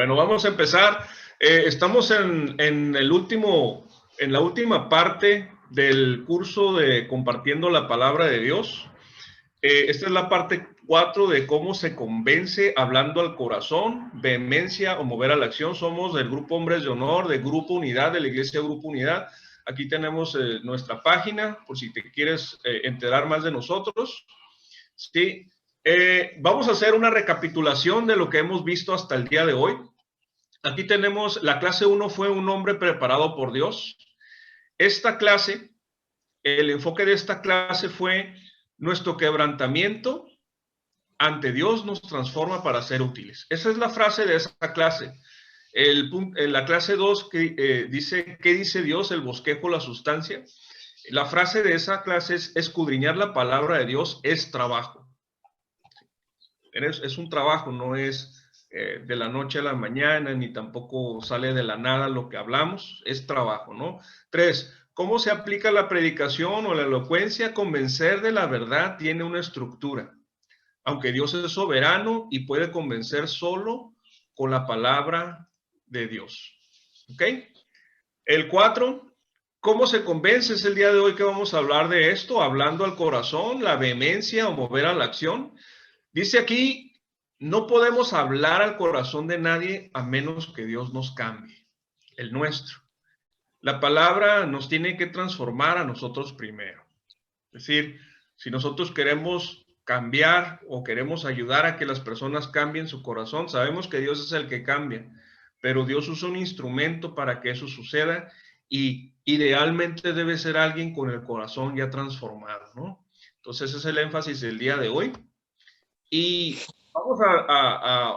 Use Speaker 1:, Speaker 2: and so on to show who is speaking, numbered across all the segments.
Speaker 1: Bueno, vamos a empezar. Estamos en la última parte del curso de Compartiendo la Palabra de Dios. Esta es la parte 4 de cómo se convence hablando al corazón, vehemencia o mover a la acción. Somos del Grupo Hombres de Honor, de Grupo Unidad, de la Iglesia Grupo Unidad. Aquí tenemos nuestra página, por si te quieres enterar más de nosotros. Sí. Vamos a hacer una recapitulación de lo que hemos visto hasta el día de hoy. Aquí tenemos, la clase 1 fue un hombre preparado por Dios. Esta clase, el enfoque de esta clase fue nuestro quebrantamiento ante Dios nos transforma para ser útiles. Esa es la frase de esa clase. La clase 2 que dice, ¿qué dice Dios? El bosquejo, la sustancia. La frase de esa clase es, escudriñar la palabra de Dios es trabajo. Es un trabajo, no es de la noche a la mañana, ni tampoco sale de la nada lo que hablamos, es trabajo, ¿no? 3, ¿cómo se aplica la predicación o la elocuencia? Convencer de la verdad tiene una estructura, aunque Dios es soberano y puede convencer solo con la palabra de Dios, ¿ok? El 4, ¿cómo se convence? Es el día de hoy que vamos a hablar de esto, hablando al corazón, la vehemencia o mover a la acción. Dice aquí, no podemos hablar al corazón de nadie a menos que Dios nos cambie, el nuestro. La palabra nos tiene que transformar a nosotros primero. Es decir, si nosotros queremos cambiar o queremos ayudar a que las personas cambien su corazón, sabemos que Dios es el que cambia, pero Dios usa un instrumento para que eso suceda y idealmente debe ser alguien con el corazón ya transformado, ¿no? Entonces ese es el énfasis del día de hoy. Y vamos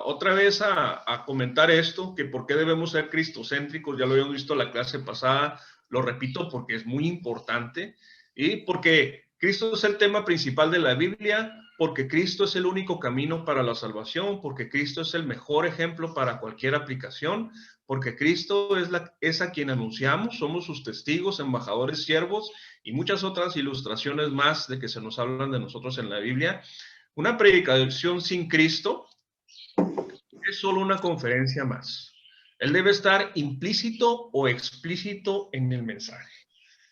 Speaker 1: otra vez a comentar esto, que por qué debemos ser cristocéntricos, ya lo habíamos visto en la clase pasada, lo repito porque es muy importante, y porque Cristo es el tema principal de la Biblia, porque Cristo es el único camino para la salvación, porque Cristo es el mejor ejemplo para cualquier aplicación, porque Cristo es a quien anunciamos, somos sus testigos, embajadores, siervos, y muchas otras ilustraciones más de que se nos hablan de nosotros en la Biblia. Una predicación sin Cristo es solo una conferencia más. Él debe estar implícito o explícito en el mensaje.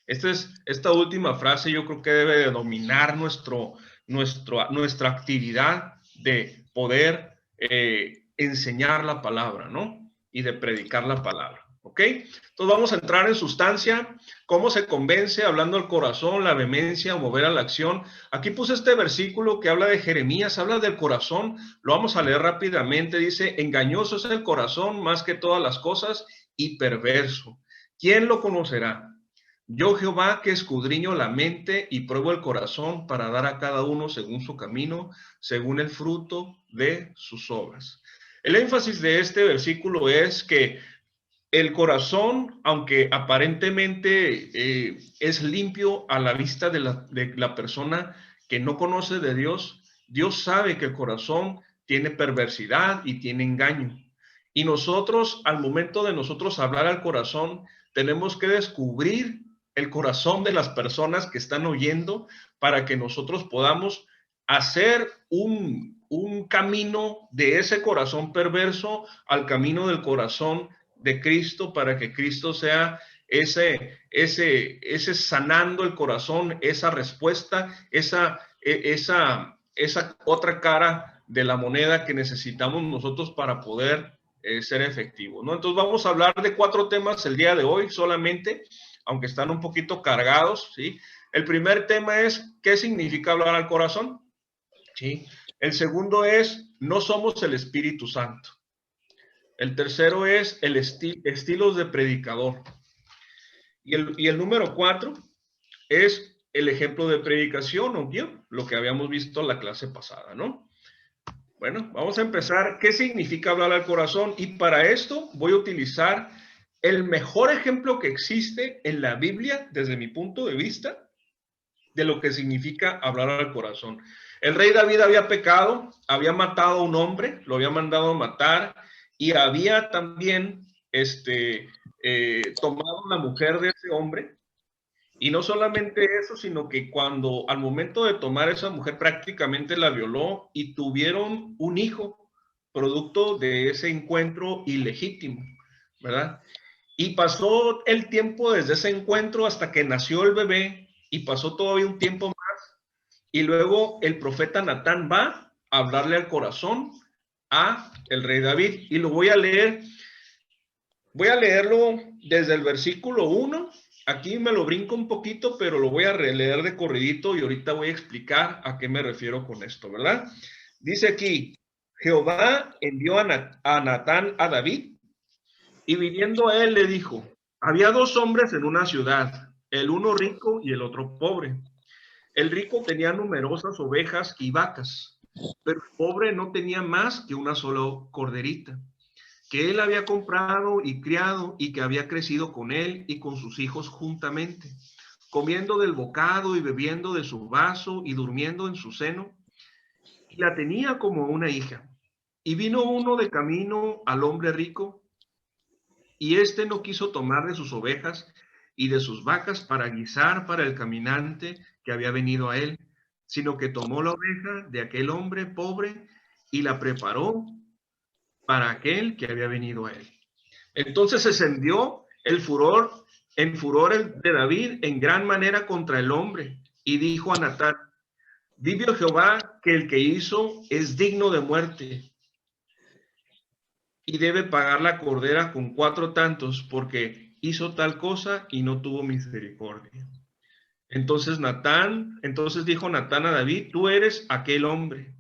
Speaker 1: Esta última frase yo creo que debe de dominar nuestra actividad de poder enseñar la palabra, ¿no? Y de predicar la palabra. ¿Ok? Entonces vamos a entrar en sustancia, cómo se convence, hablando al corazón, la vehemencia o mover a la acción. Aquí puse este versículo que habla de Jeremías, habla del corazón, lo vamos a leer rápidamente, dice, engañoso es el corazón más que todas las cosas y perverso. ¿Quién lo conocerá? Yo Jehová que escudriño la mente y pruebo el corazón para dar a cada uno según su camino, según el fruto de sus obras. El énfasis de este versículo es que el corazón, aunque aparentemente es limpio a la vista de la persona que no conoce de Dios, Dios sabe que el corazón tiene perversidad y tiene engaño. Y nosotros, al momento de nosotros hablar al corazón, tenemos que descubrir el corazón de las personas que están oyendo para que nosotros podamos hacer un camino de ese corazón perverso al camino del corazón de Cristo, para que Cristo sea ese sanando el corazón, esa respuesta, esa otra cara de la moneda que necesitamos nosotros para poder ser efectivos, ¿no? Entonces vamos a hablar de 4 temas el día de hoy solamente, aunque están un poquito cargados, ¿sí? El primer tema es, ¿qué significa hablar al corazón? ¿Sí? El segundo es, no somos el Espíritu Santo. El tercero es el estilos de predicador. Y el número 4 es el ejemplo de predicación o guión, lo que habíamos visto en la clase pasada, ¿no? Bueno, vamos a empezar. ¿Qué significa hablar al corazón? Y para esto voy a utilizar el mejor ejemplo que existe en la Biblia, desde mi punto de vista, de lo que significa hablar al corazón. El rey David había pecado, había matado a un hombre, lo había mandado a matar, y había también tomado la mujer de ese hombre. Y no solamente eso, sino que cuando al momento de tomar esa mujer prácticamente la violó y tuvieron un hijo producto de ese encuentro ilegítimo, ¿verdad? Y pasó el tiempo desde ese encuentro hasta que nació el bebé y pasó todavía un tiempo más. Y luego el profeta Natán va a hablarle al corazón a el rey David. Y lo voy a leer. Voy a leerlo desde el versículo 1. Aquí me lo brinco un poquito, pero lo voy a releer de corridito y ahorita voy a explicar a qué me refiero con esto, ¿verdad? Dice aquí, Jehová envió a Natán a David y viniendo a él le dijo, había dos hombres en una ciudad, el uno rico y el otro pobre. El rico tenía numerosas ovejas y vacas, pero el pobre no tenía más que una sola corderita que él había comprado y criado y que había crecido con él y con sus hijos juntamente, comiendo del bocado y bebiendo de su vaso y durmiendo en su seno, y la tenía como una hija. Y vino uno de camino al hombre rico, y éste no quiso tomar de sus ovejas y de sus vacas para guisar para el caminante que había venido a él, sino que tomó la oveja de aquel hombre pobre y la preparó para aquel que había venido a él. Entonces se encendió en furor de David en gran manera contra el hombre, y dijo a Natán, vive Jehová que el que hizo es digno de muerte, y debe pagar la cordera con 4 tantos, porque hizo tal cosa y no tuvo misericordia. Entonces dijo Natán a David, tú eres aquel hombre.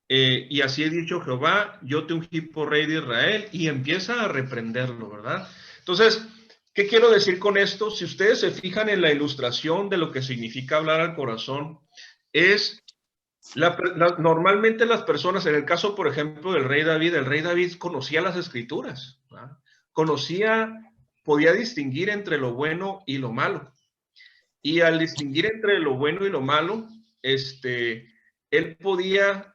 Speaker 1: Y así he dicho Jehová, yo te ungí por rey de Israel, y empieza a reprenderlo, ¿verdad? Entonces, ¿qué quiero decir con esto? Si ustedes se fijan en la ilustración de lo que significa hablar al corazón, es normalmente las personas, en el caso, por ejemplo, del rey David, el rey David conocía las escrituras, ¿verdad? Podía distinguir entre lo bueno y lo malo. Y al distinguir entre lo bueno y lo malo, él podía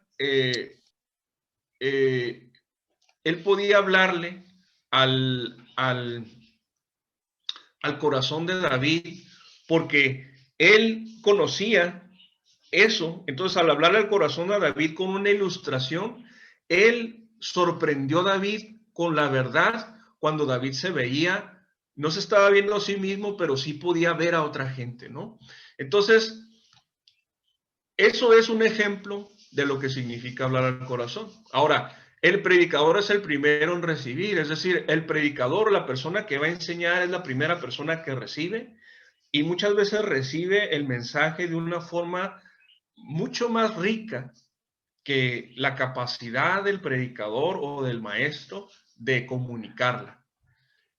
Speaker 1: él podía hablarle al, al, al corazón de David porque él conocía eso. Entonces, al hablarle al corazón a David con una ilustración, él sorprendió a David con la verdad cuando David se veía, no se estaba viendo a sí mismo, pero sí podía ver a otra gente, ¿no? Entonces, eso es un ejemplo de lo que significa hablar al corazón. Ahora, el predicador es el primero en recibir, es decir, el predicador, la persona que va a enseñar, es la primera persona que recibe y muchas veces recibe el mensaje de una forma mucho más rica que la capacidad del predicador o del maestro de comunicarla.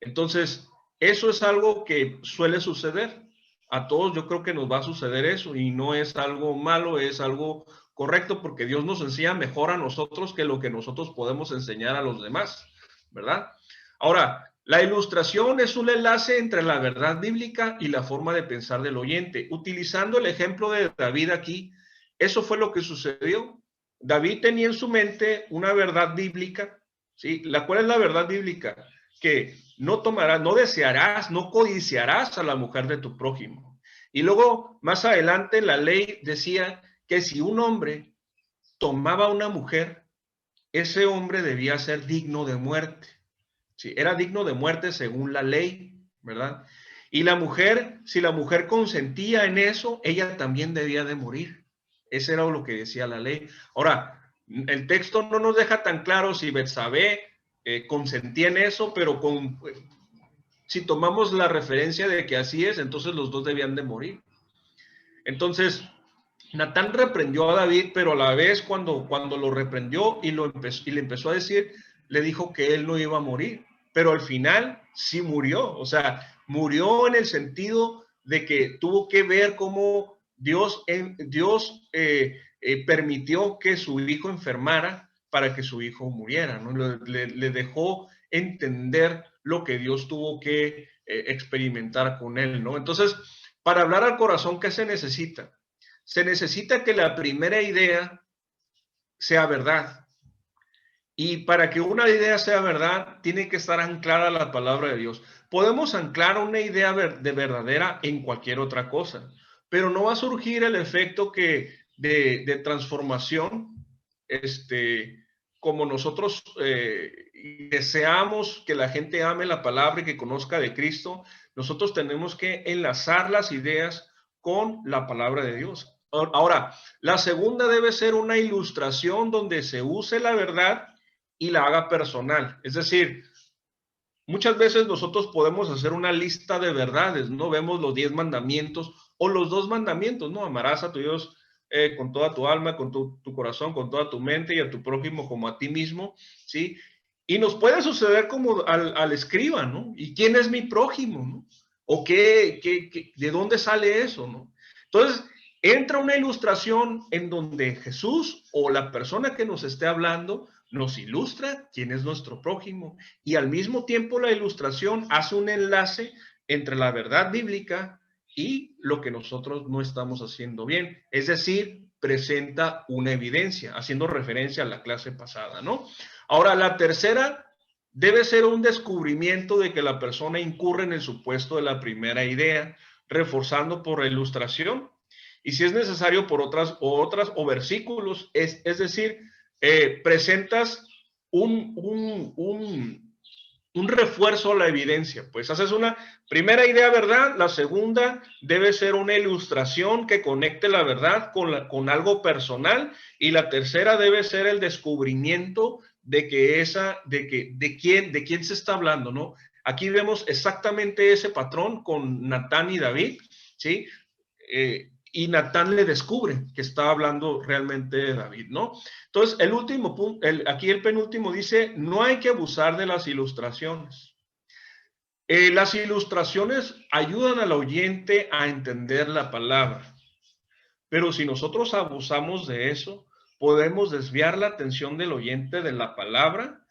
Speaker 1: Entonces, eso es algo que suele suceder. A todos yo creo que nos va a suceder eso y no es algo malo, es algo correcto porque Dios nos enseña mejor a nosotros que lo que nosotros podemos enseñar a los demás, ¿verdad? Ahora, la ilustración es un enlace entre la verdad bíblica y la forma de pensar del oyente. Utilizando el ejemplo de David aquí, eso fue lo que sucedió. David tenía en su mente una verdad bíblica, ¿sí? ¿Cuál es la verdad bíblica? Que no tomarás, no desearás, no codiciarás a la mujer de tu prójimo. Y luego, más adelante, la ley decía que si un hombre tomaba a una mujer, ese hombre debía ser digno de muerte. Sí, era digno de muerte según la ley, ¿verdad? Y la mujer, si la mujer consentía en eso, ella también debía de morir. Ese era lo que decía la ley. Ahora, el texto no nos deja tan claro si Betsabé consentía en eso, pero si tomamos la referencia de que así es, entonces los dos debían de morir. Entonces, Natán reprendió a David, pero a la vez cuando lo reprendió y le empezó a decir, le dijo que él no iba a morir, pero al final sí murió. O sea, murió en el sentido de que tuvo que ver cómo Dios permitió que su hijo enfermara para que su hijo muriera, ¿no? Le dejó entender lo que Dios tuvo que experimentar con él, ¿no? Entonces, para hablar al corazón, ¿qué se necesita? Se necesita que la primera idea sea verdad. Y para que una idea sea verdad, tiene que estar anclada a la palabra de Dios. Podemos anclar una idea de verdadera en cualquier otra cosa, pero no va a surgir el efecto de transformación como nosotros deseamos que la gente ame la palabra y que conozca de Cristo, nosotros tenemos que enlazar las ideas con la palabra de Dios. Ahora, la segunda debe ser una ilustración donde se use la verdad y la haga personal. Es decir, muchas veces nosotros podemos hacer una lista de verdades, ¿no? Vemos los 10 mandamientos o los 2 mandamientos, ¿no? Amarás a tu Dios con toda tu alma, con tu corazón, con toda tu mente y a tu prójimo como a ti mismo, ¿sí? Y nos puede suceder como al escriba, ¿no? ¿Y quién es mi prójimo, no? ¿O de dónde sale eso, no? Entonces, entra una ilustración en donde Jesús o la persona que nos esté hablando nos ilustra quién es nuestro prójimo y al mismo tiempo la ilustración hace un enlace entre la verdad bíblica y lo que nosotros no estamos haciendo bien. Es decir, presenta una evidencia, haciendo referencia a la clase pasada, ¿no? Ahora, la tercera debe ser un descubrimiento de que la persona incurre en el supuesto de la primera idea, reforzando por la ilustración y si es necesario por otras o versículos, es decir, presentas un refuerzo a la evidencia. Pues haces una primera idea, ¿verdad? La segunda debe ser una ilustración que conecte la verdad con algo personal y la tercera debe ser el descubrimiento de quién se está hablando, ¿no? Aquí vemos exactamente ese patrón con Natán y David, ¿sí? Y Natán le descubre que está hablando realmente de David, ¿no? Entonces, el último punto, aquí el penúltimo dice, no hay que abusar de las ilustraciones. Las ilustraciones ayudan al oyente a entender la palabra, pero si nosotros abusamos de eso, podemos desviar la atención del oyente de la palabra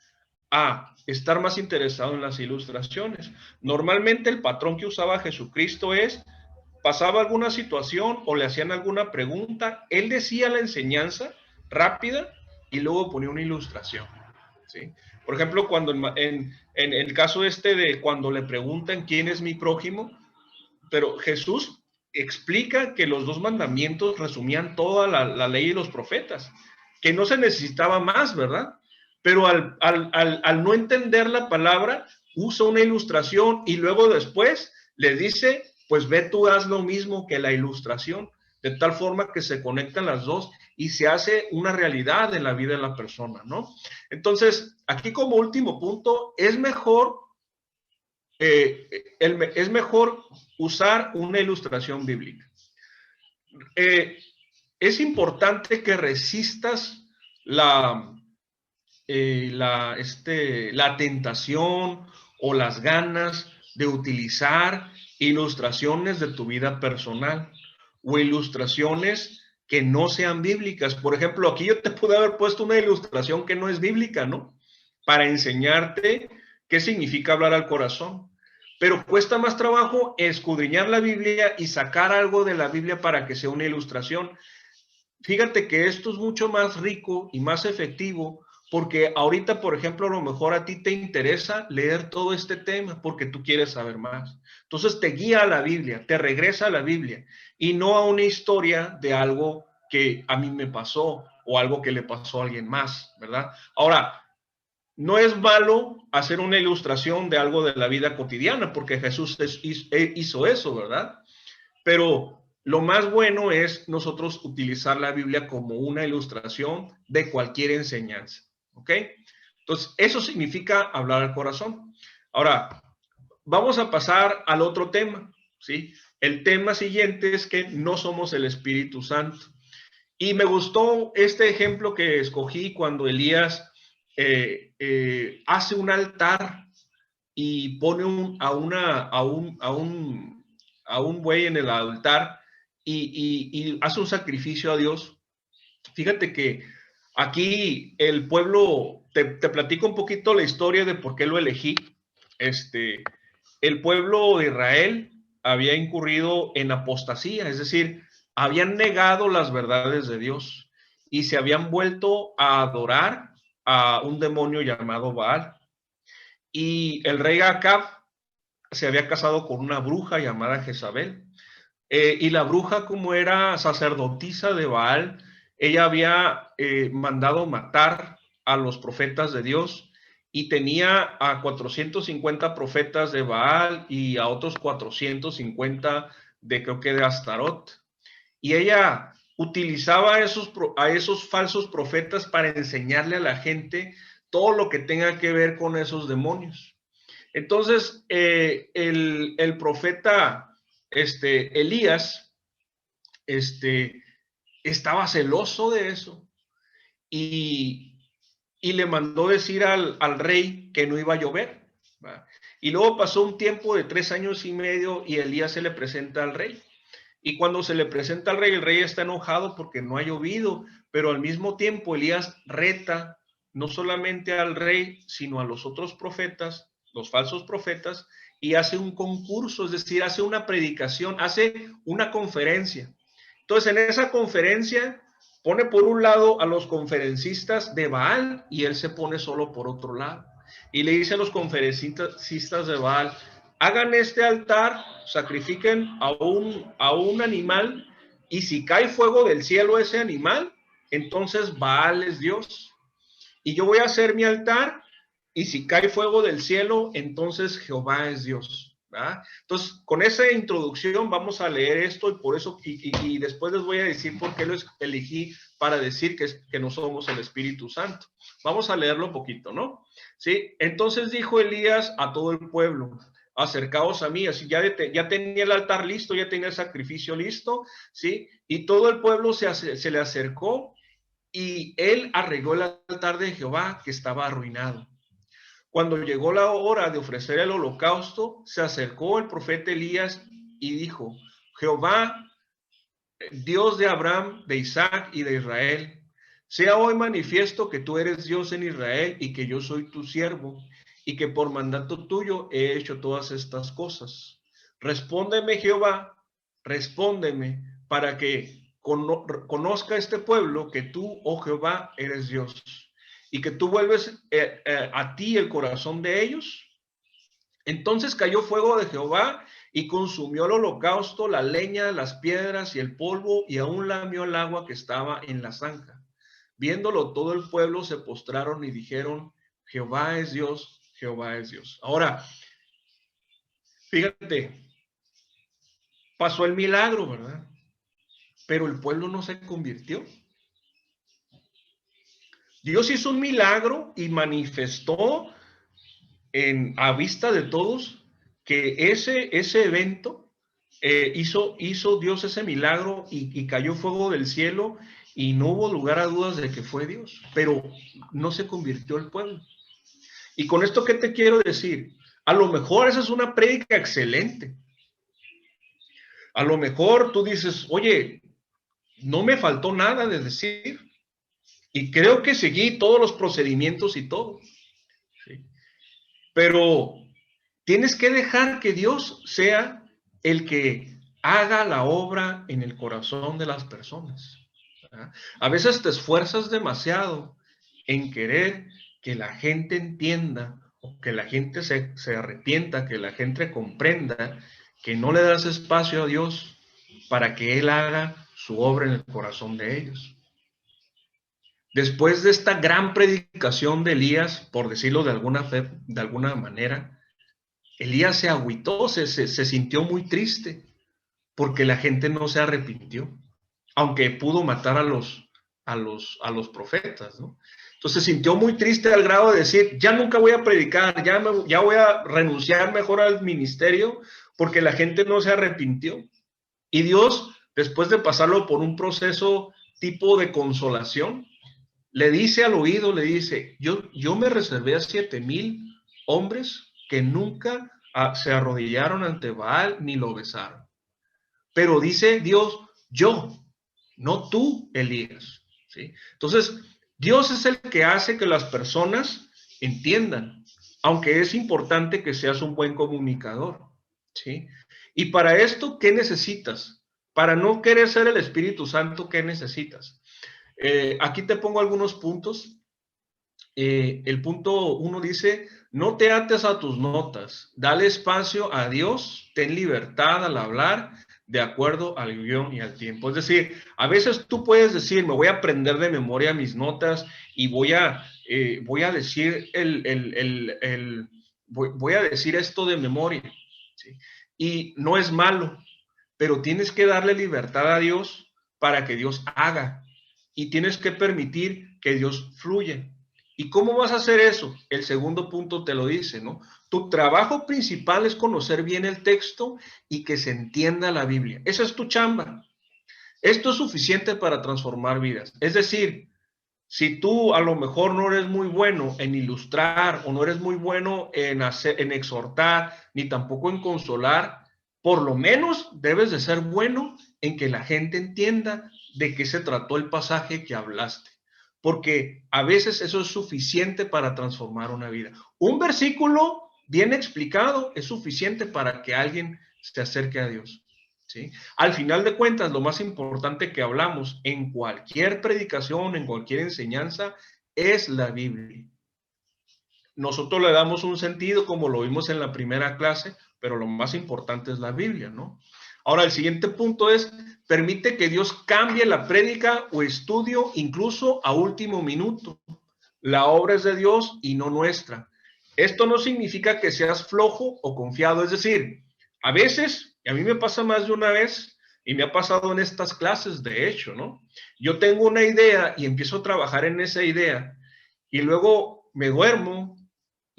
Speaker 1: a estar más interesado en las ilustraciones. Normalmente el patrón que usaba Jesucristo es pasaba alguna situación o le hacían alguna pregunta, él decía la enseñanza rápida y luego ponía una ilustración, ¿sí? Por ejemplo, cuando en el caso de cuando le preguntan quién es mi prójimo, pero Jesús explica que los 2 mandamientos resumían toda la ley y los profetas, que no se necesitaba más, ¿verdad? Pero al no entender la palabra, usa una ilustración y luego después le dice, pues ve tú, haz lo mismo que la ilustración, de tal forma que se conectan las dos y se hace una realidad en la vida de la persona, ¿no? Entonces, aquí como último punto, es mejor usar una ilustración bíblica. Es importante que resistas la tentación o las ganas de utilizar ilustraciones de tu vida personal o ilustraciones que no sean bíblicas. Por ejemplo, aquí yo te pude haber puesto una ilustración que no es bíblica, ¿no? Para enseñarte qué significa hablar al corazón. Pero cuesta más trabajo escudriñar la Biblia y sacar algo de la Biblia para que sea una ilustración. Fíjate que esto es mucho más rico y más efectivo porque ahorita, por ejemplo, a lo mejor a ti te interesa leer todo este tema porque tú quieres saber más. Entonces te guía a la Biblia, te regresa a la Biblia y no a una historia de algo que a mí me pasó o algo que le pasó a alguien más, ¿verdad? Ahora, no es malo hacer una ilustración de algo de la vida cotidiana porque Jesús hizo eso, ¿verdad? Pero lo más bueno es nosotros utilizar la Biblia como una ilustración de cualquier enseñanza, ¿ok? Entonces, eso significa hablar al corazón. Ahora, vamos a pasar al otro tema, ¿sí? El tema siguiente es que no somos el Espíritu Santo. Y me gustó este ejemplo que escogí cuando Elías hace un altar y pone a un buey en el altar y hace un sacrificio a Dios. Fíjate que aquí el pueblo, te platico un poquito la historia de por qué lo elegí. El pueblo de Israel había incurrido en apostasía, es decir, habían negado las verdades de Dios y se habían vuelto a adorar a un demonio llamado Baal. Y el rey Acab se había casado con una bruja llamada Jezabel. Y la bruja, como era sacerdotisa de Baal, ella había mandado matar a los profetas de Dios y tenía a 450 profetas de Baal y a otros 450 de, creo que de Astarot. Y ella utilizaba a esos falsos profetas para enseñarle a la gente todo lo que tenga que ver con esos demonios. Entonces, el profeta Elías estaba celoso de eso y, y le mandó decir al rey que no iba a llover, ¿va? Y luego pasó un tiempo de 3 años y medio y Elías se le presenta al rey. Y cuando se le presenta al rey, el rey está enojado porque no ha llovido, pero al mismo tiempo Elías reta no solamente al rey, sino a los otros profetas, los falsos profetas, y hace un concurso, es decir, hace una predicación, hace una conferencia. Entonces, en esa conferencia pone por un lado a los conferencistas de Baal y él se pone solo por otro lado. Y le dice a los conferencistas de Baal, hagan este altar, sacrifiquen a un animal y si cae fuego del cielo ese animal, entonces Baal es Dios. Y yo voy a hacer mi altar y si cae fuego del cielo, entonces Jehová es Dios. ¿Verdad? Entonces, con esa introducción vamos a leer esto y por eso, y después les voy a decir por qué lo elegí para decir que no somos el Espíritu Santo. Vamos a leerlo un poquito, ¿no? Sí, entonces dijo Elías a todo el pueblo, acercaos a mí, así ya tenía el altar listo, ya tenía el sacrificio listo, ¿sí? Y todo el pueblo se le acercó y él arregló el altar de Jehová que estaba arruinado. Cuando llegó la hora de ofrecer el holocausto, se acercó el profeta Elías y dijo, Jehová, Dios de Abraham, de Isaac y de Israel, sea hoy manifiesto que tú eres Dios en Israel y que yo soy tu siervo y que por mandato tuyo he hecho todas estas cosas. Respóndeme, Jehová, respóndeme para que conozca este pueblo que tú, oh Jehová, eres Dios y que tú vuelves a ti el corazón de ellos. Entonces cayó fuego de Jehová y consumió el holocausto, la leña, las piedras y el polvo, y aún lamió el agua que estaba en la zanja. Viéndolo todo el pueblo se postraron y dijeron, Jehová es Dios, Jehová es Dios. Ahora, fíjate, pasó el milagro, ¿verdad? Pero el pueblo no se convirtió. Dios hizo un milagro y manifestó a vista de todos que ese evento hizo Dios ese milagro y cayó fuego del cielo y no hubo lugar a dudas de que fue Dios, pero no se convirtió el pueblo. Y con esto, ¿qué te quiero decir? A lo mejor esa es una prédica excelente. A lo mejor tú dices, oye, no me faltó nada de decir. Y creo que seguí todos los procedimientos y todo. ¿Sí? Pero tienes que dejar que Dios sea el que haga la obra en el corazón de las personas. ¿Verdad? A veces te esfuerzas demasiado en querer que la gente entienda o que la gente se arrepienta, que la gente comprenda que no le das espacio a Dios para que Él haga su obra en el corazón de ellos. Después de esta gran predicación de Elías, por decirlo de alguna manera, Elías se agüitó, se sintió muy triste porque la gente no se arrepintió, aunque pudo matar a los profetas, ¿no? Entonces se sintió muy triste al grado de decir, ya nunca voy a predicar, ya voy a renunciar mejor al ministerio porque la gente no se arrepintió. Y Dios, después de pasarlo por un proceso tipo de consolación, le dice al oído, le dice, yo me reservé a 7,000 hombres que nunca se arrodillaron ante Baal ni lo besaron. Pero dice Dios, yo, no tú, Elías. ¿Sí? Entonces, Dios es el que hace que las personas entiendan, aunque es importante que seas un buen comunicador. ¿Sí? Y para esto, ¿qué necesitas? Para no querer ser el Espíritu Santo, ¿qué necesitas? Aquí te pongo algunos puntos. El punto 1 dice, no te ates a tus notas, dale espacio a Dios, ten libertad al hablar, de acuerdo al guión y al tiempo. Es decir, a veces tú puedes decir, me voy a aprender de memoria mis notas y voy a decir voy a decir esto de memoria, ¿sí? Y no es malo, pero tienes que darle libertad a Dios para que Dios haga. Y tienes que permitir que Dios fluya. ¿Y cómo vas a hacer eso? El segundo punto te lo dice, ¿no? Tu trabajo principal es conocer bien el texto y que se entienda la Biblia. Esa es tu chamba. Esto es suficiente para transformar vidas. Es decir, si tú a lo mejor no eres muy bueno en ilustrar o no eres muy bueno en exhortar, ni tampoco en consolar, por lo menos debes de ser bueno en que la gente entienda de qué se trató el pasaje que hablaste. Porque a veces eso es suficiente para transformar una vida. Un versículo bien explicado es suficiente para que alguien se acerque a Dios, ¿sí? Al final de cuentas, lo más importante que hablamos en cualquier predicación, en cualquier enseñanza, es la Biblia. Nosotros le damos un sentido como lo vimos en la primera clase, pero lo más importante es la Biblia, ¿no? Ahora, el siguiente punto es, permite que Dios cambie la prédica o estudio incluso a último minuto. La obra es de Dios y no nuestra. Esto no significa que seas flojo o confiado, es decir, a veces, y a mí me pasa más de una vez, y me ha pasado en estas clases, de hecho, ¿no? Yo tengo una idea y empiezo a trabajar en esa idea, y luego me duermo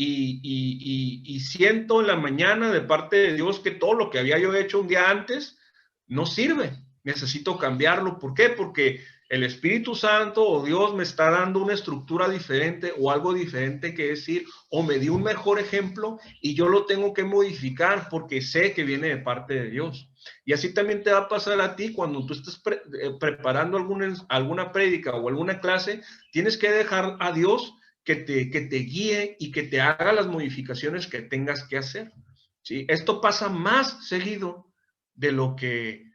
Speaker 1: y siento en la mañana de parte de Dios que todo lo que había yo hecho un día antes no sirve. Necesito cambiarlo. ¿Por qué? Porque el Espíritu Santo o Dios me está dando una estructura diferente o algo diferente que decir, o me dio un mejor ejemplo y yo lo tengo que modificar porque sé que viene de parte de Dios. Y así también te va a pasar a ti cuando tú estés preparando alguna prédica o alguna clase, tienes que dejar a Dios que te guíe y que te haga las modificaciones que tengas que hacer, ¿sí? Esto pasa más seguido de lo que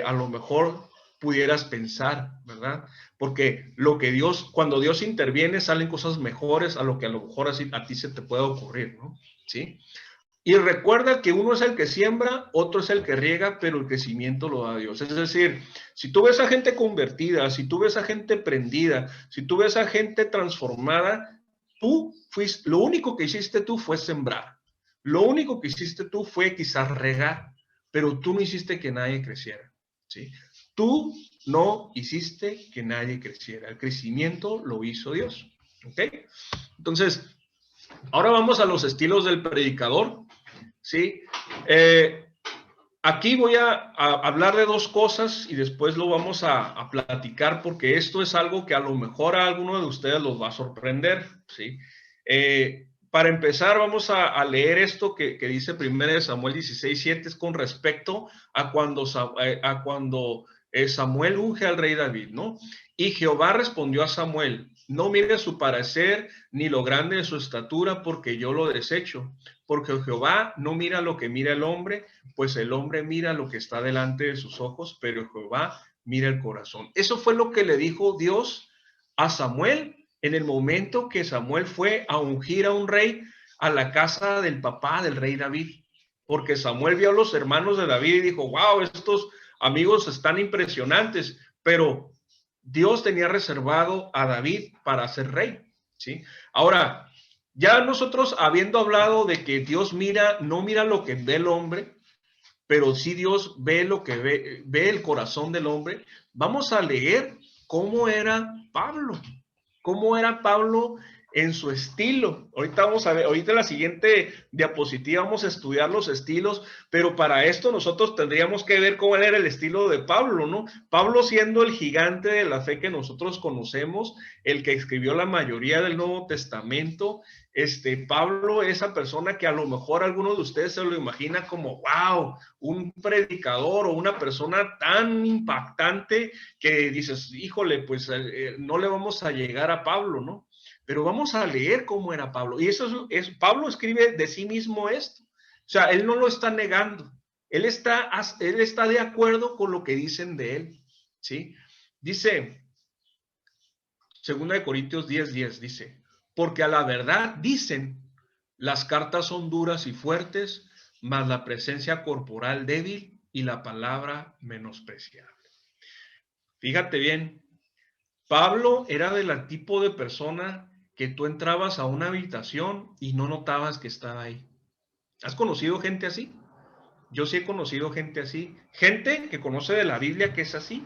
Speaker 1: a lo mejor pudieras pensar, ¿verdad? Porque cuando Dios interviene, salen cosas mejores a lo que a lo mejor así a ti se te puede ocurrir, ¿no? ¿Sí? Y recuerda que uno es el que siembra, otro es el que riega, pero el crecimiento lo da Dios. Es decir, si tú ves a gente convertida, si tú ves a gente prendida, si tú ves a gente transformada, lo único que hiciste tú fue sembrar. Lo único que hiciste tú fue quizás regar, pero tú no hiciste que nadie creciera, ¿sí? Tú no hiciste que nadie creciera. El crecimiento lo hizo Dios, ¿ok? Entonces, ahora vamos a los estilos del predicador, ¿sí? Aquí voy a hablar de dos cosas y después lo vamos a platicar porque esto es algo que a lo mejor a alguno de ustedes los va a sorprender, ¿sí? Para empezar, vamos a leer esto que dice 1 Samuel 16:7, es con respecto a cuando Samuel unge al rey David, ¿no? Y Jehová respondió a Samuel, no mire su parecer ni lo grande de su estatura, porque yo lo desecho. Porque Jehová no mira lo que mira el hombre, pues el hombre mira lo que está delante de sus ojos, pero Jehová mira el corazón. Eso fue lo que le dijo Dios a Samuel en el momento que Samuel fue a ungir a un rey a la casa del papá del rey David. Porque Samuel vio a los hermanos de David y dijo, wow, estos amigos están impresionantes, pero Dios tenía reservado a David para ser rey, ¿sí? Ahora, ya nosotros habiendo hablado de que Dios no mira lo que ve el hombre, pero sí Dios ve lo que ve el corazón del hombre, vamos a leer cómo era Pablo, en su estilo. Ahorita vamos a ver, ahorita en la siguiente diapositiva vamos a estudiar los estilos, pero para esto nosotros tendríamos que ver cómo era el estilo de Pablo, ¿no? Pablo siendo el gigante de la fe que nosotros conocemos, el que escribió la mayoría del Nuevo Testamento. Pablo, esa persona que a lo mejor alguno de ustedes se lo imagina como, wow, un predicador o una persona tan impactante que dices, híjole, pues no le vamos a llegar a Pablo, ¿no? Pero vamos a leer cómo era Pablo. Y Pablo escribe de sí mismo esto. O sea, él no lo está negando. Él está de acuerdo con lo que dicen de él, ¿sí? Dice, 2 Corintios 10:10, dice, porque a la verdad dicen, las cartas son duras y fuertes, mas la presencia corporal débil y la palabra menospreciable. Fíjate bien, Pablo era del tipo de persona que tú entrabas a una habitación y no notabas que estaba ahí. ¿Has conocido gente así? Yo sí he conocido gente así. Gente que conoce de la Biblia que es así.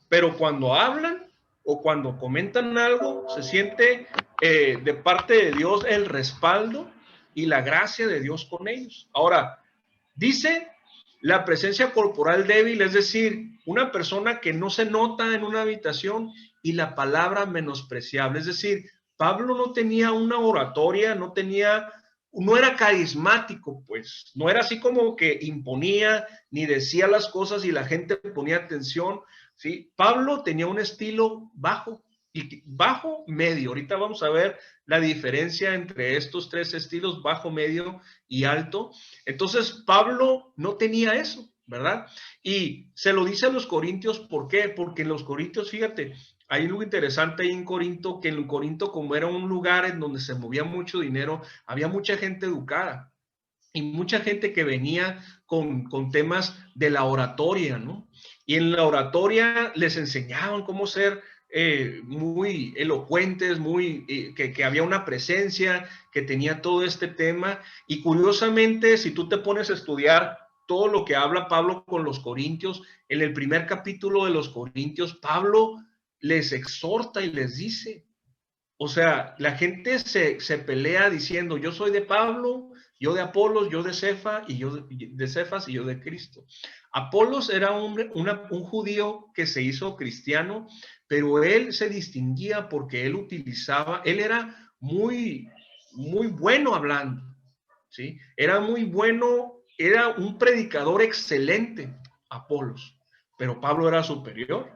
Speaker 1: Pero cuando hablan o cuando comentan algo, se siente de parte de Dios el respaldo y la gracia de Dios con ellos. Ahora, dice la presencia corporal débil, es decir, una persona que no se nota en una habitación, y la palabra menospreciable, es decir, Pablo no tenía una oratoria, no era carismático, pues, no era así como que imponía ni decía las cosas y la gente ponía atención, ¿sí? Pablo tenía un estilo bajo y bajo medio. Ahorita vamos a ver la diferencia entre estos tres estilos, bajo, medio y alto. Entonces, Pablo no tenía eso, ¿verdad? Y se lo dice a los corintios, ¿por qué? Porque en los corintios, fíjate, hay algo interesante ahí en Corinto, que en Corinto, como era un lugar en donde se movía mucho dinero, había mucha gente educada y mucha gente que venía con temas de la oratoria, ¿no? Y en la oratoria les enseñaban cómo ser muy elocuentes, que había una presencia, que tenía todo este tema. Y curiosamente, si tú te pones a estudiar todo lo que habla Pablo con los corintios, en el primer capítulo de los Corintios, Pablo les exhorta y les dice, o sea, la gente se pelea diciendo, yo soy de Pablo, yo de Apolos, yo de Cefas y yo de Cefas y yo de Cristo. Apolos era un judío que se hizo cristiano, pero él se distinguía porque él era muy bueno hablando, ¿sí? Era muy bueno, era un predicador excelente, Apolos, pero Pablo era superior,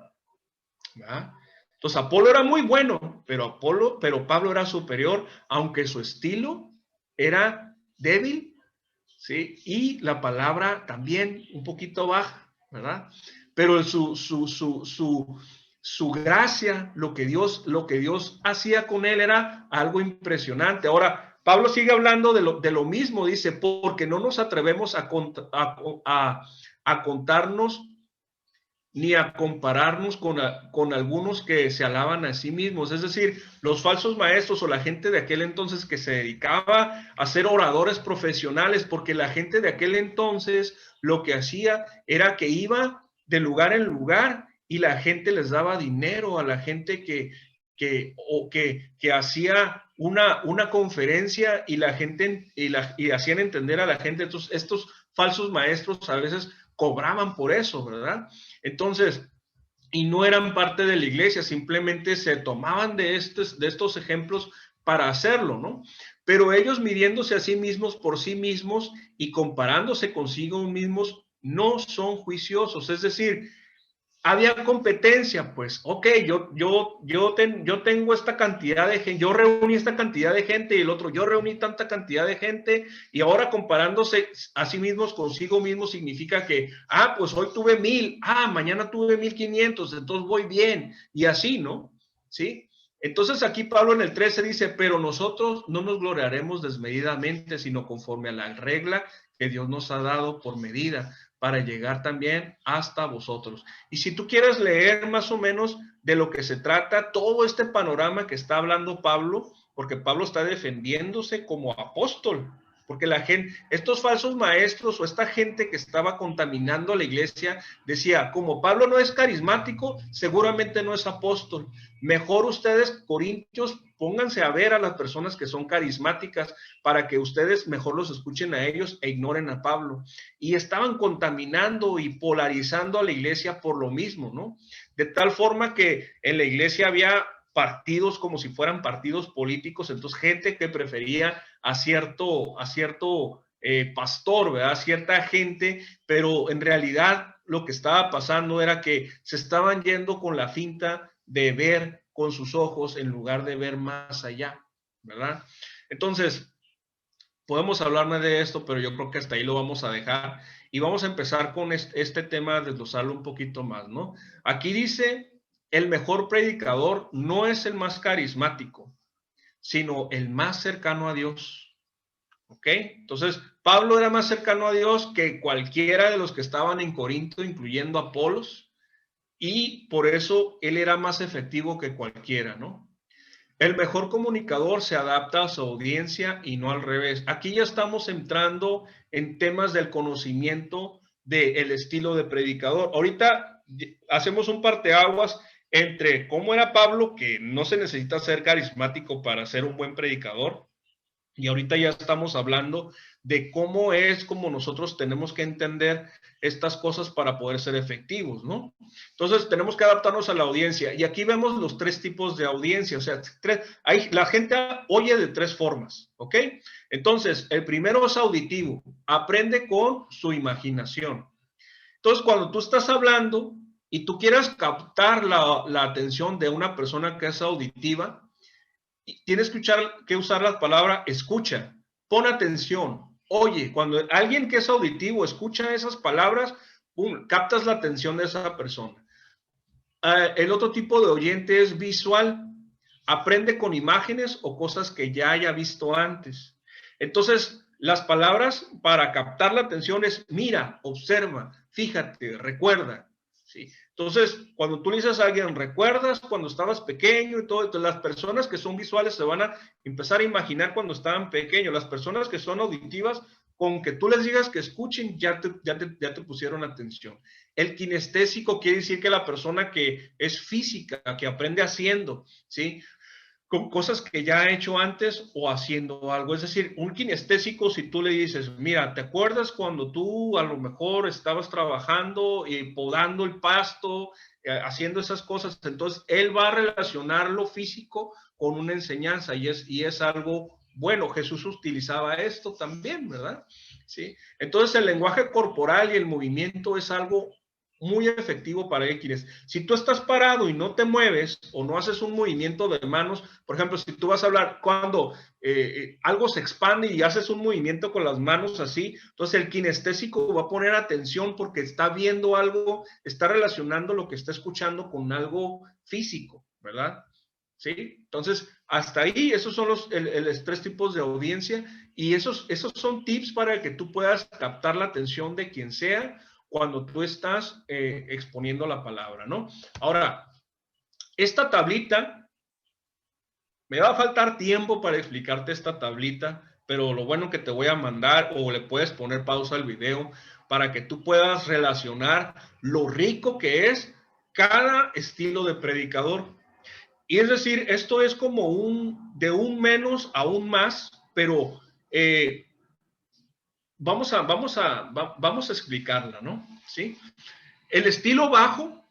Speaker 1: ¿verdad? Entonces Apolo era muy bueno, pero Pablo era superior, aunque su estilo era débil, ¿sí? Y la palabra también un poquito baja, ¿verdad? Pero su gracia, lo que Dios hacía con él era algo impresionante. Ahora, Pablo sigue hablando de lo mismo, dice, porque no nos atrevemos a contarnos ni a compararnos con algunos que se alaban a sí mismos, es decir, los falsos maestros o la gente de aquel entonces que se dedicaba a ser oradores profesionales, porque la gente de aquel entonces lo que hacía era que iba de lugar en lugar y la gente les daba dinero a la gente que hacía una conferencia y la gente y hacían entender a la gente. Entonces, estos falsos maestros a veces cobraban por eso, ¿verdad? Entonces, y no eran parte de la iglesia, simplemente se tomaban de estos ejemplos para hacerlo, ¿no? Pero ellos midiéndose a sí mismos por sí mismos y comparándose consigo mismos, no son juiciosos, es decir, había competencia, pues, ok, yo tengo esta cantidad de gente, yo reuní esta cantidad de gente y el otro, yo reuní tanta cantidad de gente y ahora comparándose a sí mismos consigo mismos significa que, pues hoy tuve 1000, mañana tuve 1500, entonces voy bien y así, ¿no? ¿Sí? Entonces aquí Pablo en el 13 dice, pero nosotros no nos gloriaremos desmedidamente, sino conforme a la regla que Dios nos ha dado por medida, para llegar también hasta vosotros. Y si tú quieres leer más o menos de lo que se trata, todo este panorama que está hablando Pablo, porque Pablo está defendiéndose como apóstol, porque la gente, estos falsos maestros o esta gente que estaba contaminando a la iglesia, decía, como Pablo no es carismático, seguramente no es apóstol. Mejor ustedes, corintios, pónganse a ver a las personas que son carismáticas para que ustedes mejor los escuchen a ellos e ignoren a Pablo. Y estaban contaminando y polarizando a la iglesia por lo mismo, ¿no? De tal forma que en la iglesia había partidos como si fueran partidos políticos, entonces gente que prefería a cierto pastor, ¿verdad? Cierta gente, pero en realidad lo que estaba pasando era que se estaban yendo con la finta de ver con sus ojos en lugar de ver más allá, ¿verdad? Entonces, podemos hablar más de esto, pero yo creo que hasta ahí lo vamos a dejar y vamos a empezar con este tema, desglosarlo un poquito más, ¿no? Aquí dice, el mejor predicador no es el más carismático, sino el más cercano a Dios. ¿ok? Entonces, Pablo era más cercano a Dios que cualquiera de los que estaban en Corinto, incluyendo a Apolos, y por eso él era más efectivo que cualquiera, ¿no? El mejor comunicador se adapta a su audiencia y no al revés. Aquí ya estamos entrando en temas del conocimiento del estilo de predicador. Ahorita hacemos un parteaguas entre cómo era Pablo, que no se necesita ser carismático para ser un buen predicador, y ahorita ya estamos hablando de cómo es como nosotros tenemos que entender estas cosas para poder ser efectivos, ¿no? Entonces tenemos que adaptarnos a la audiencia. Y aquí vemos los tres tipos de audiencia. O sea, la gente oye de tres formas, ¿ok? Entonces, el primero es auditivo. Aprende con su imaginación. Entonces, cuando tú estás hablando y tú quieras captar la atención de una persona que es auditiva, tienes que usar la palabra escucha, pon atención, oye, cuando alguien que es auditivo escucha esas palabras, ¡pum!, captas la atención de esa persona. El otro tipo de oyente es visual, aprende con imágenes o cosas que ya haya visto antes. Entonces, las palabras para captar la atención es mira, observa, fíjate, recuerda, ¿sí? Entonces, cuando tú le dices a alguien, ¿recuerdas cuando estabas pequeño y todo? Entonces, las personas que son visuales se van a empezar a imaginar cuando estaban pequeños. Las personas que son auditivas, con que tú les digas que escuchen, ya te pusieron atención. El kinestésico quiere decir que la persona que es física, que aprende haciendo, ¿sí?, con cosas que ya ha hecho antes o haciendo algo. Es decir, un kinestésico, si tú le dices, mira, ¿te acuerdas cuando tú a lo mejor estabas trabajando y podando el pasto, haciendo esas cosas? Entonces, él va a relacionar lo físico con una enseñanza y es algo bueno. Jesús utilizaba esto también, ¿verdad? ¿Sí? Entonces, el lenguaje corporal y el movimiento es algo muy efectivo para X. Si tú estás parado y no te mueves o no haces un movimiento de manos, por ejemplo, si tú vas a hablar cuando algo se expande y haces un movimiento con las manos así, entonces el kinestésico va a poner atención porque está viendo algo, está relacionando lo que está escuchando con algo físico, ¿verdad? ¿Sí? Entonces, hasta ahí, esos son los tres tipos de audiencia y esos son tips para que tú puedas captar la atención de quien sea cuando tú estás exponiendo la palabra, ¿no? Ahora, esta tablita, me va a faltar tiempo para explicarte esta tablita, pero lo bueno que te voy a mandar o le puedes poner pausa al video para que tú puedas relacionar lo rico que es cada estilo de predicador. Y es decir, esto es como de un menos a un más, pero vamos a explicarla, ¿no? ¿Sí? El estilo bajo,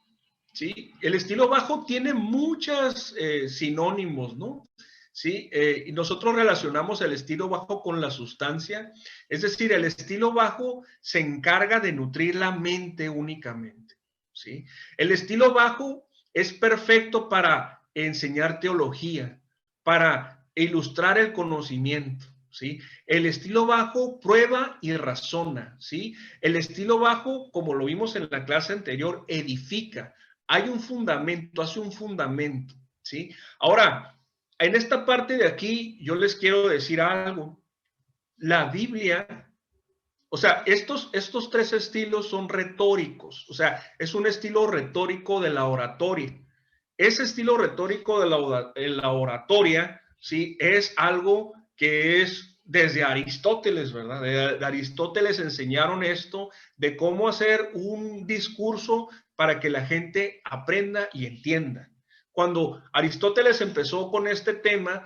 Speaker 1: ¿sí? El estilo bajo tiene muchos sinónimos, ¿no? ¿Sí? Y nosotros relacionamos el estilo bajo con la sustancia, es decir, el estilo bajo se encarga de nutrir la mente únicamente, ¿sí? El estilo bajo es perfecto para enseñar teología, para ilustrar el conocimiento, ¿sí? El estilo bajo prueba y razona, ¿sí? El estilo bajo, como lo vimos en la clase anterior, edifica. Hay un fundamento, hace un fundamento, ¿sí? Ahora, en esta parte de aquí, yo les quiero decir algo. La Biblia, o sea, estos tres estilos son retóricos, o sea, es un estilo retórico de la oratoria. Ese estilo retórico de la oratoria, ¿sí?, es algo que es desde Aristóteles, ¿verdad? De Aristóteles enseñaron esto de cómo hacer un discurso para que la gente aprenda y entienda. Cuando Aristóteles empezó con este tema,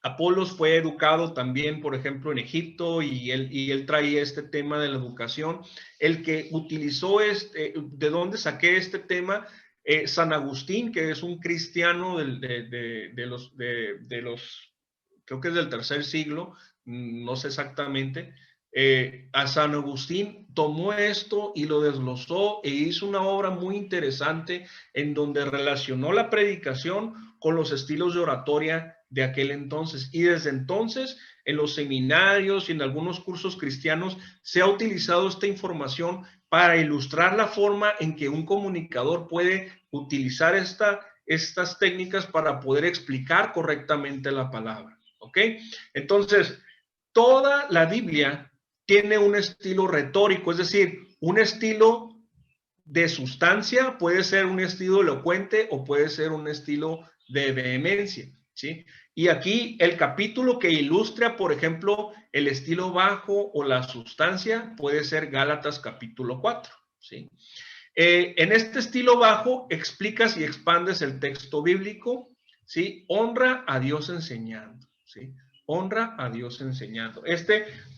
Speaker 1: Apolos fue educado también, por ejemplo, en Egipto y él traía este tema de la educación. El que utilizó ¿de dónde saqué este tema? San Agustín, que es un cristiano de los, creo que es del tercer siglo, no sé exactamente. A San Agustín tomó esto y lo desglosó e hizo una obra muy interesante en donde relacionó la predicación con los estilos de oratoria de aquel entonces. Y desde entonces, en los seminarios y en algunos cursos cristianos, se ha utilizado esta información para ilustrar la forma en que un comunicador puede utilizar estas técnicas para poder explicar correctamente la palabra. ¿ok? Entonces, toda la Biblia tiene un estilo retórico, es decir, un estilo de sustancia, puede ser un estilo elocuente o puede ser un estilo de vehemencia, ¿sí? Y aquí el capítulo que ilustra, por ejemplo, el estilo bajo o la sustancia puede ser Gálatas capítulo 4, ¿sí? En este estilo bajo explicas y expandes el texto bíblico, ¿sí? Honra a Dios enseñando, ¿sí? Honra a Dios enseñando.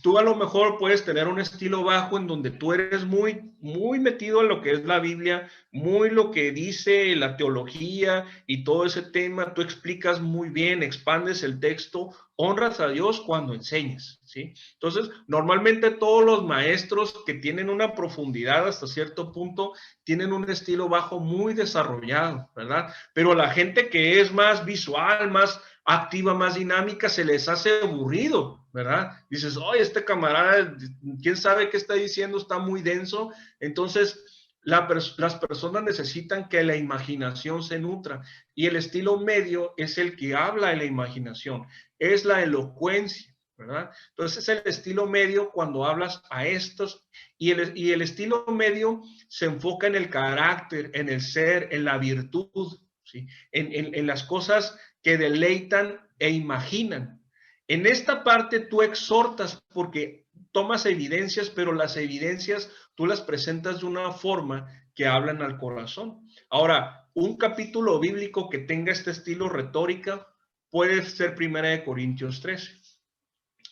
Speaker 1: Tú a lo mejor puedes tener un estilo bajo en donde tú eres muy metido en lo que es la Biblia, muy lo que dice la teología y todo ese tema, tú explicas muy bien, expandes el texto, honras a Dios cuando enseñas, ¿sí? Entonces, normalmente todos los maestros que tienen una profundidad hasta cierto punto tienen un estilo bajo muy desarrollado, ¿verdad? Pero la gente que es más visual, más activa, más dinámica, se les hace aburrido, ¿verdad? Dices, oye, este camarada, quién sabe qué está diciendo, está muy denso. Entonces, las personas necesitan que la imaginación se nutra y el estilo medio es el que habla de la imaginación, es la elocuencia, ¿verdad? Entonces, es el estilo medio cuando hablas a estos y el estilo medio se enfoca en el carácter, en el ser, en la virtud, ¿sí? En las cosas que deleitan e imaginan. En esta parte tú exhortas porque tomas evidencias, pero las evidencias tú las presentas de una forma que hablan al corazón. Ahora, un capítulo bíblico que tenga este estilo retórica puede ser 1 Corintios 13,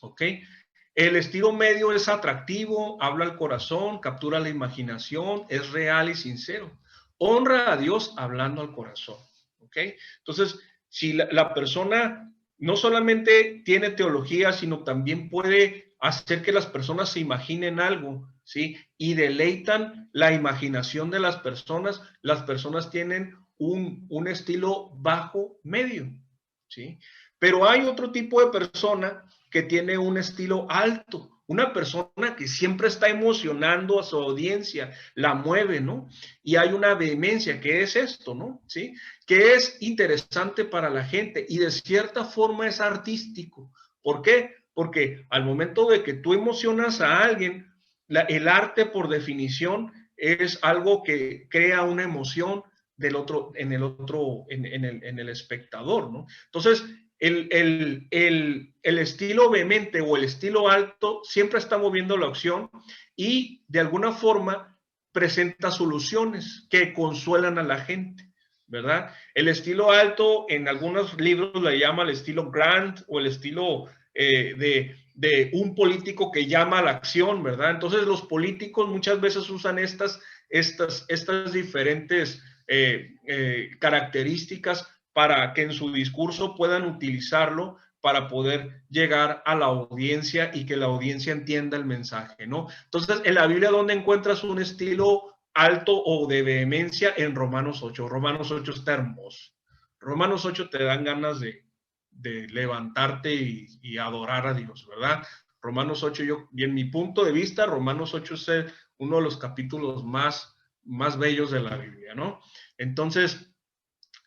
Speaker 1: ¿ok? El estilo medio es atractivo, habla al corazón, captura la imaginación, es real y sincero. Honra a Dios hablando al corazón, ¿ok? Entonces, si la persona no solamente tiene teología, sino también puede hacer que las personas se imaginen algo, ¿sí? Y deleitan la imaginación de las personas tienen un estilo bajo medio, ¿sí? Pero hay otro tipo de persona que tiene un estilo alto, una persona que siempre está emocionando a su audiencia, la mueve, ¿no? Y hay una vehemencia, que es esto, ¿no? ¿Sí? Que es interesante para la gente y de cierta forma es artístico. ¿Por qué? Porque al momento de que tú emocionas a alguien, el arte por definición es algo que crea una emoción del otro, en el espectador, ¿no? Entonces, el estilo vehemente o el estilo alto siempre está moviendo la acción y de alguna forma presenta soluciones que consuelan a la gente, ¿verdad? El estilo alto en algunos libros le llama el estilo Grant o el estilo de un político que llama a la acción, ¿verdad? Entonces los políticos muchas veces usan estas diferentes características para que en su discurso puedan utilizarlo para poder llegar a la audiencia y que la audiencia entienda el mensaje, ¿no? Entonces, en la Biblia, ¿dónde encuentras un estilo alto o de vehemencia? En Romanos 8. Romanos 8 está hermoso. Romanos 8 te dan ganas de levantarte y adorar a Dios, ¿verdad? Romanos 8, y en mi punto de vista, Romanos 8 es uno de los capítulos más bellos de la Biblia, ¿no? Entonces,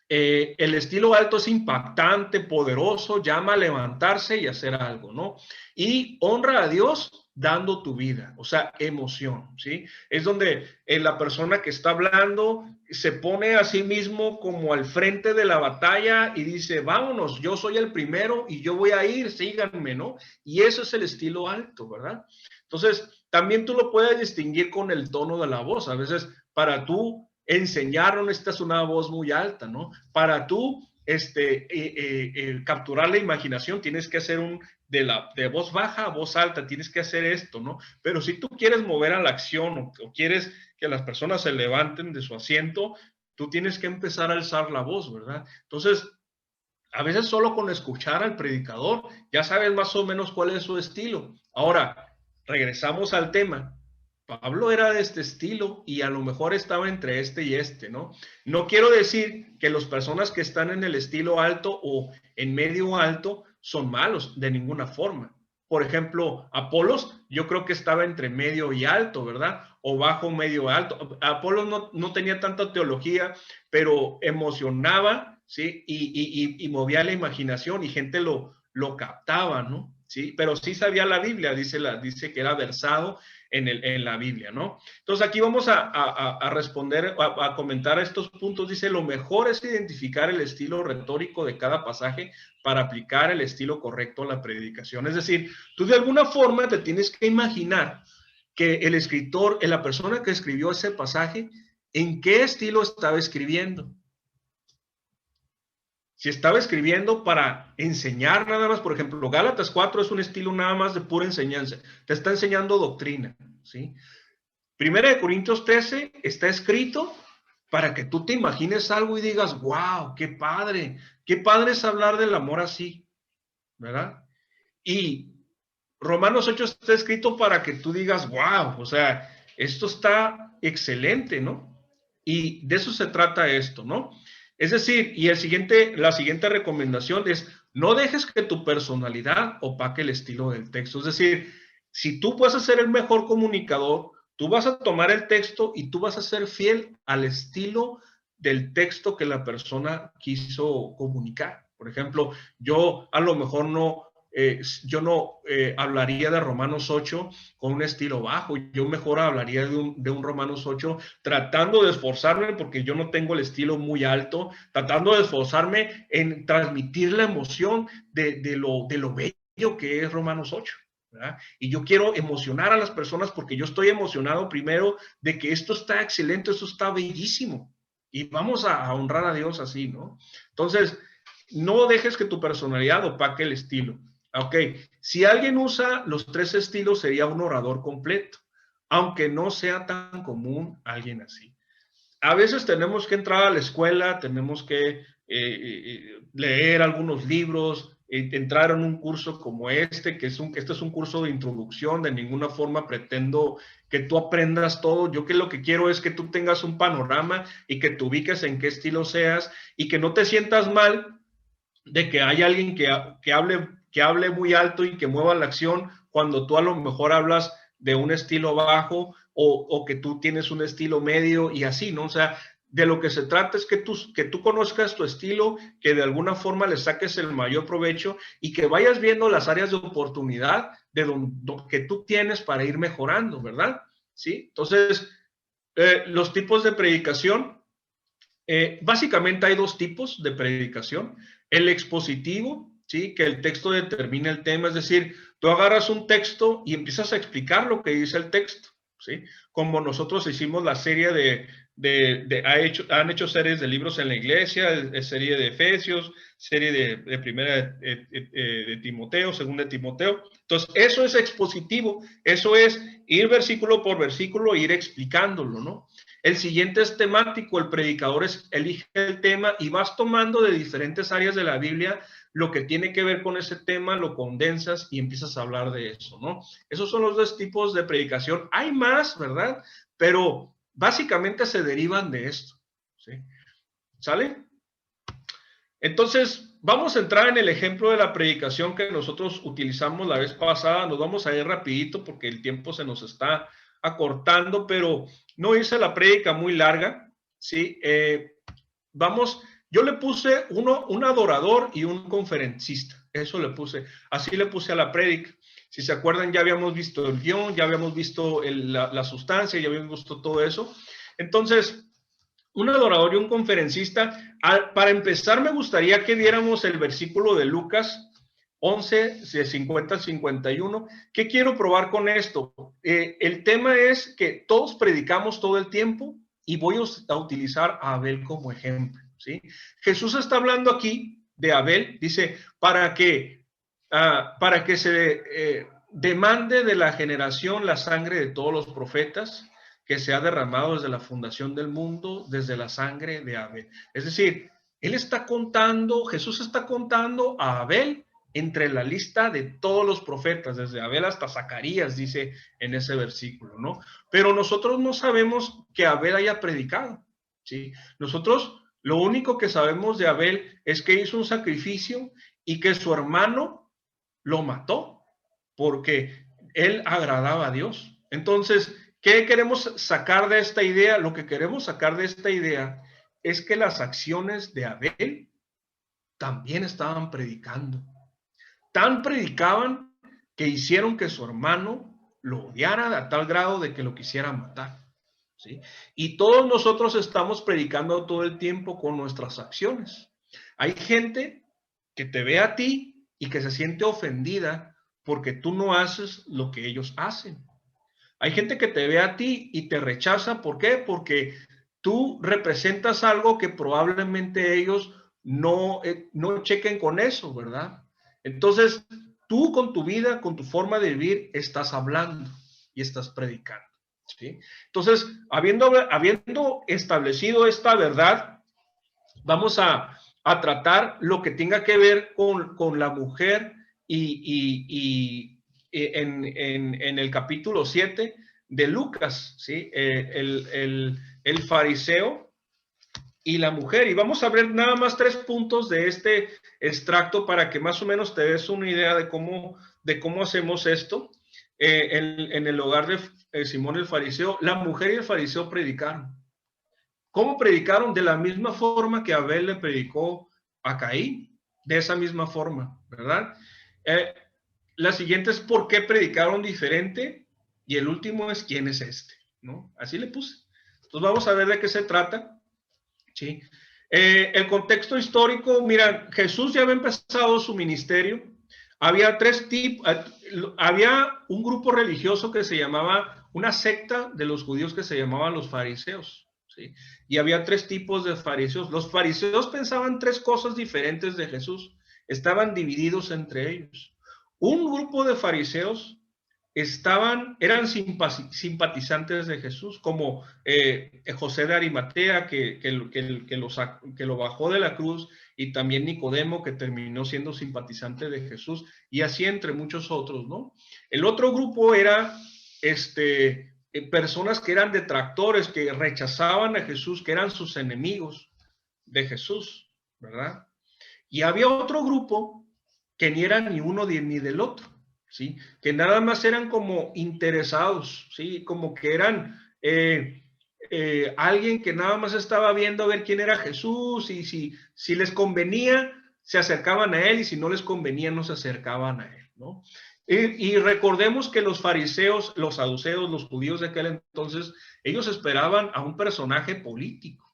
Speaker 1: el estilo alto es impactante, poderoso, llama a levantarse y hacer algo, ¿no? Y honra a Dios dando tu vida, o sea, emoción, ¿sí? Es donde la persona que está hablando se pone a sí mismo como al frente de la batalla y dice, vámonos, yo soy el primero y yo voy a ir, síganme, ¿no? Y eso es el estilo alto, ¿verdad? Entonces, también tú lo puedes distinguir con el tono de la voz. A veces, para tú enseñar no necesitas una voz muy alta, ¿no? Para tú capturar la imaginación tienes que hacer de voz baja a voz alta, tienes que hacer esto, ¿no? Pero si tú quieres mover a la acción o quieres que las personas se levanten de su asiento, tú tienes que empezar a alzar la voz, ¿verdad? Entonces, a veces solo con escuchar al predicador ya sabes más o menos cuál es su estilo. Ahora, regresamos al tema. Pablo era de este estilo y a lo mejor estaba entre este y este, ¿no? No quiero decir que las personas que están en el estilo alto o en medio alto son malos, de ninguna forma. Por ejemplo, Apolos, yo creo que estaba entre medio y alto, ¿verdad? O bajo, medio, alto. Apolos no tenía tanta teología, pero emocionaba, ¿sí? Y movía la imaginación y gente lo captaba, ¿no? Sí, pero sí sabía la Biblia, dice que era versado en la Biblia, ¿no? Entonces aquí vamos a responder, a comentar estos puntos. Dice, lo mejor es identificar el estilo retórico de cada pasaje para aplicar el estilo correcto a la predicación. Es decir, tú de alguna forma te tienes que imaginar que el escritor, la persona que escribió ese pasaje, ¿en qué estilo estaba escribiendo? Si estaba escribiendo para enseñar nada más, por ejemplo, Gálatas 4 es un estilo nada más de pura enseñanza, te está enseñando doctrina, ¿sí? Primera de Corintios 13 está escrito para que tú te imagines algo y digas, wow, qué padre es hablar del amor así, ¿verdad? Y Romanos 8 está escrito para que tú digas, wow, o sea, esto está excelente, ¿no? Y de eso se trata esto, ¿no? Es decir, y la siguiente recomendación es, no dejes que tu personalidad opaque el estilo del texto. Es decir, si tú vas a ser el mejor comunicador, tú vas a tomar el texto y tú vas a ser fiel al estilo del texto que la persona quiso comunicar. Por ejemplo, yo a lo mejor yo no hablaría de Romanos 8 con un estilo bajo, yo mejor hablaría de un Romanos 8 tratando de esforzarme, porque yo no tengo el estilo muy alto, tratando de esforzarme en transmitir la emoción de lo bello que es Romanos 8. ¿verdad? Y yo quiero emocionar a las personas porque yo estoy emocionado primero de que esto está excelente, esto está bellísimo. Y vamos a honrar a Dios así, ¿no? Entonces, no dejes que tu personalidad opaque el estilo. Ok, si alguien usa los tres estilos sería un orador completo, aunque no sea tan común alguien así. A veces tenemos que entrar a la escuela, tenemos que leer algunos libros, entrar en un curso como este, este es un curso de introducción, de ninguna forma pretendo que tú aprendas todo. Yo que lo que quiero es que tú tengas un panorama y que te ubiques en qué estilo seas y que no te sientas mal de que hay alguien que hable muy alto y que mueva la acción cuando tú a lo mejor hablas de un estilo bajo o que tú tienes un estilo medio y así, ¿no? O sea, de lo que se trata es que tú conozcas tu estilo, que de alguna forma le saques el mayor provecho y que vayas viendo las áreas de oportunidad que tú tienes para ir mejorando, ¿verdad? ¿Sí? Entonces, los tipos de predicación, básicamente hay dos tipos de predicación. El expositivo, ¿sí? Que el texto determina el tema, es decir, tú agarras un texto y empiezas a explicar lo que dice el texto, ¿sí? Como nosotros hicimos la serie han hecho series de libros en la iglesia, serie de Efesios, serie de primera de Timoteo, segunda de Timoteo. Entonces, eso es expositivo, eso es ir versículo por versículo e ir explicándolo, ¿no? El siguiente es temático, el predicador elige el tema y vas tomando de diferentes áreas de la Biblia lo que tiene que ver con ese tema, lo condensas y empiezas a hablar de eso, ¿no? Esos son los dos tipos de predicación. Hay más, ¿verdad? Pero básicamente se derivan de esto, ¿sí? ¿Sale? Entonces, vamos a entrar en el ejemplo de la predicación que nosotros utilizamos la vez pasada. Nos vamos a ir rapidito porque el tiempo se nos está acortando, pero no hice la prédica muy larga, ¿sí? Yo le puse un adorador y un conferencista. Eso le puse, así le puse a la prédica. Si se acuerdan, ya habíamos visto el guión, ya habíamos visto la sustancia, ya habíamos visto todo eso. Entonces, un adorador y un conferencista. Para empezar, me gustaría que viéramos el versículo de Lucas 11, de 50 al 51. ¿Qué quiero probar con esto? El tema es que todos predicamos todo el tiempo y voy a utilizar a Abel como ejemplo, ¿sí? Jesús está hablando aquí de Abel, dice, para que se demande de la generación la sangre de todos los profetas que se ha derramado desde la fundación del mundo, desde la sangre de Abel. Es decir, Jesús está contando a Abel entre la lista de todos los profetas, desde Abel hasta Zacarías, dice en ese versículo, ¿no? Pero nosotros no sabemos que Abel haya predicado, ¿sí? Nosotros lo único que sabemos de Abel es que hizo un sacrificio y que su hermano lo mató porque él agradaba a Dios. Entonces, ¿qué queremos sacar de esta idea? Lo que queremos sacar de esta idea es que las acciones de Abel también estaban predicando. tan predicaban que hicieron que su hermano lo odiara a tal grado de que lo quisiera matar, ¿sí? Y todos nosotros estamos predicando todo el tiempo con nuestras acciones. Hay gente que te ve a ti y que se siente ofendida porque tú no haces lo que ellos hacen. Hay gente que te ve a ti y te rechaza. ¿Por qué? Porque tú representas algo que probablemente ellos no chequen con eso, ¿verdad? Entonces, tú con tu vida, con tu forma de vivir, estás hablando y estás predicando, ¿sí? Entonces, habiendo establecido esta verdad, vamos a tratar lo que tenga que ver con la mujer y en el capítulo 7 de Lucas, ¿sí? El fariseo y la mujer. Y vamos a ver nada más 3 puntos de este extracto para que más o menos te des una idea de cómo hacemos esto. En el hogar de Simón el fariseo, la mujer y el fariseo predicaron. ¿Cómo predicaron? De la misma forma que Abel le predicó a Caín, de esa misma forma, ¿verdad? La siguiente es por qué predicaron diferente y el último es quién es este, ¿no? Así le puse. Entonces vamos a ver de qué se trata, ¿sí? El contexto histórico, mira, Jesús ya había empezado su ministerio. Había 3 tipos, había un grupo religioso que se llamaba, una secta de los judíos que se llamaban los fariseos, ¿sí? Y había 3 tipos de fariseos. Los fariseos pensaban 3 cosas diferentes de Jesús. Estaban divididos entre ellos. Un grupo de fariseos eran simpatizantes de Jesús, como José de Arimatea, que lo bajó de la cruz, y también Nicodemo, que terminó siendo simpatizante de Jesús, y así entre muchos otros, ¿no? El otro grupo era personas que eran detractores, que rechazaban a Jesús, que eran sus enemigos de Jesús, ¿verdad? Y había otro grupo que ni era ni uno ni del otro, ¿sí? Que nada más eran como interesados, ¿sí? Como que eran alguien que nada más estaba viendo a ver quién era Jesús, y si les convenía, se acercaban a él, y si no les convenía, no se acercaban a él, ¿no? Y recordemos que los fariseos, los saduceos, los judíos de aquel entonces, ellos esperaban a un personaje político.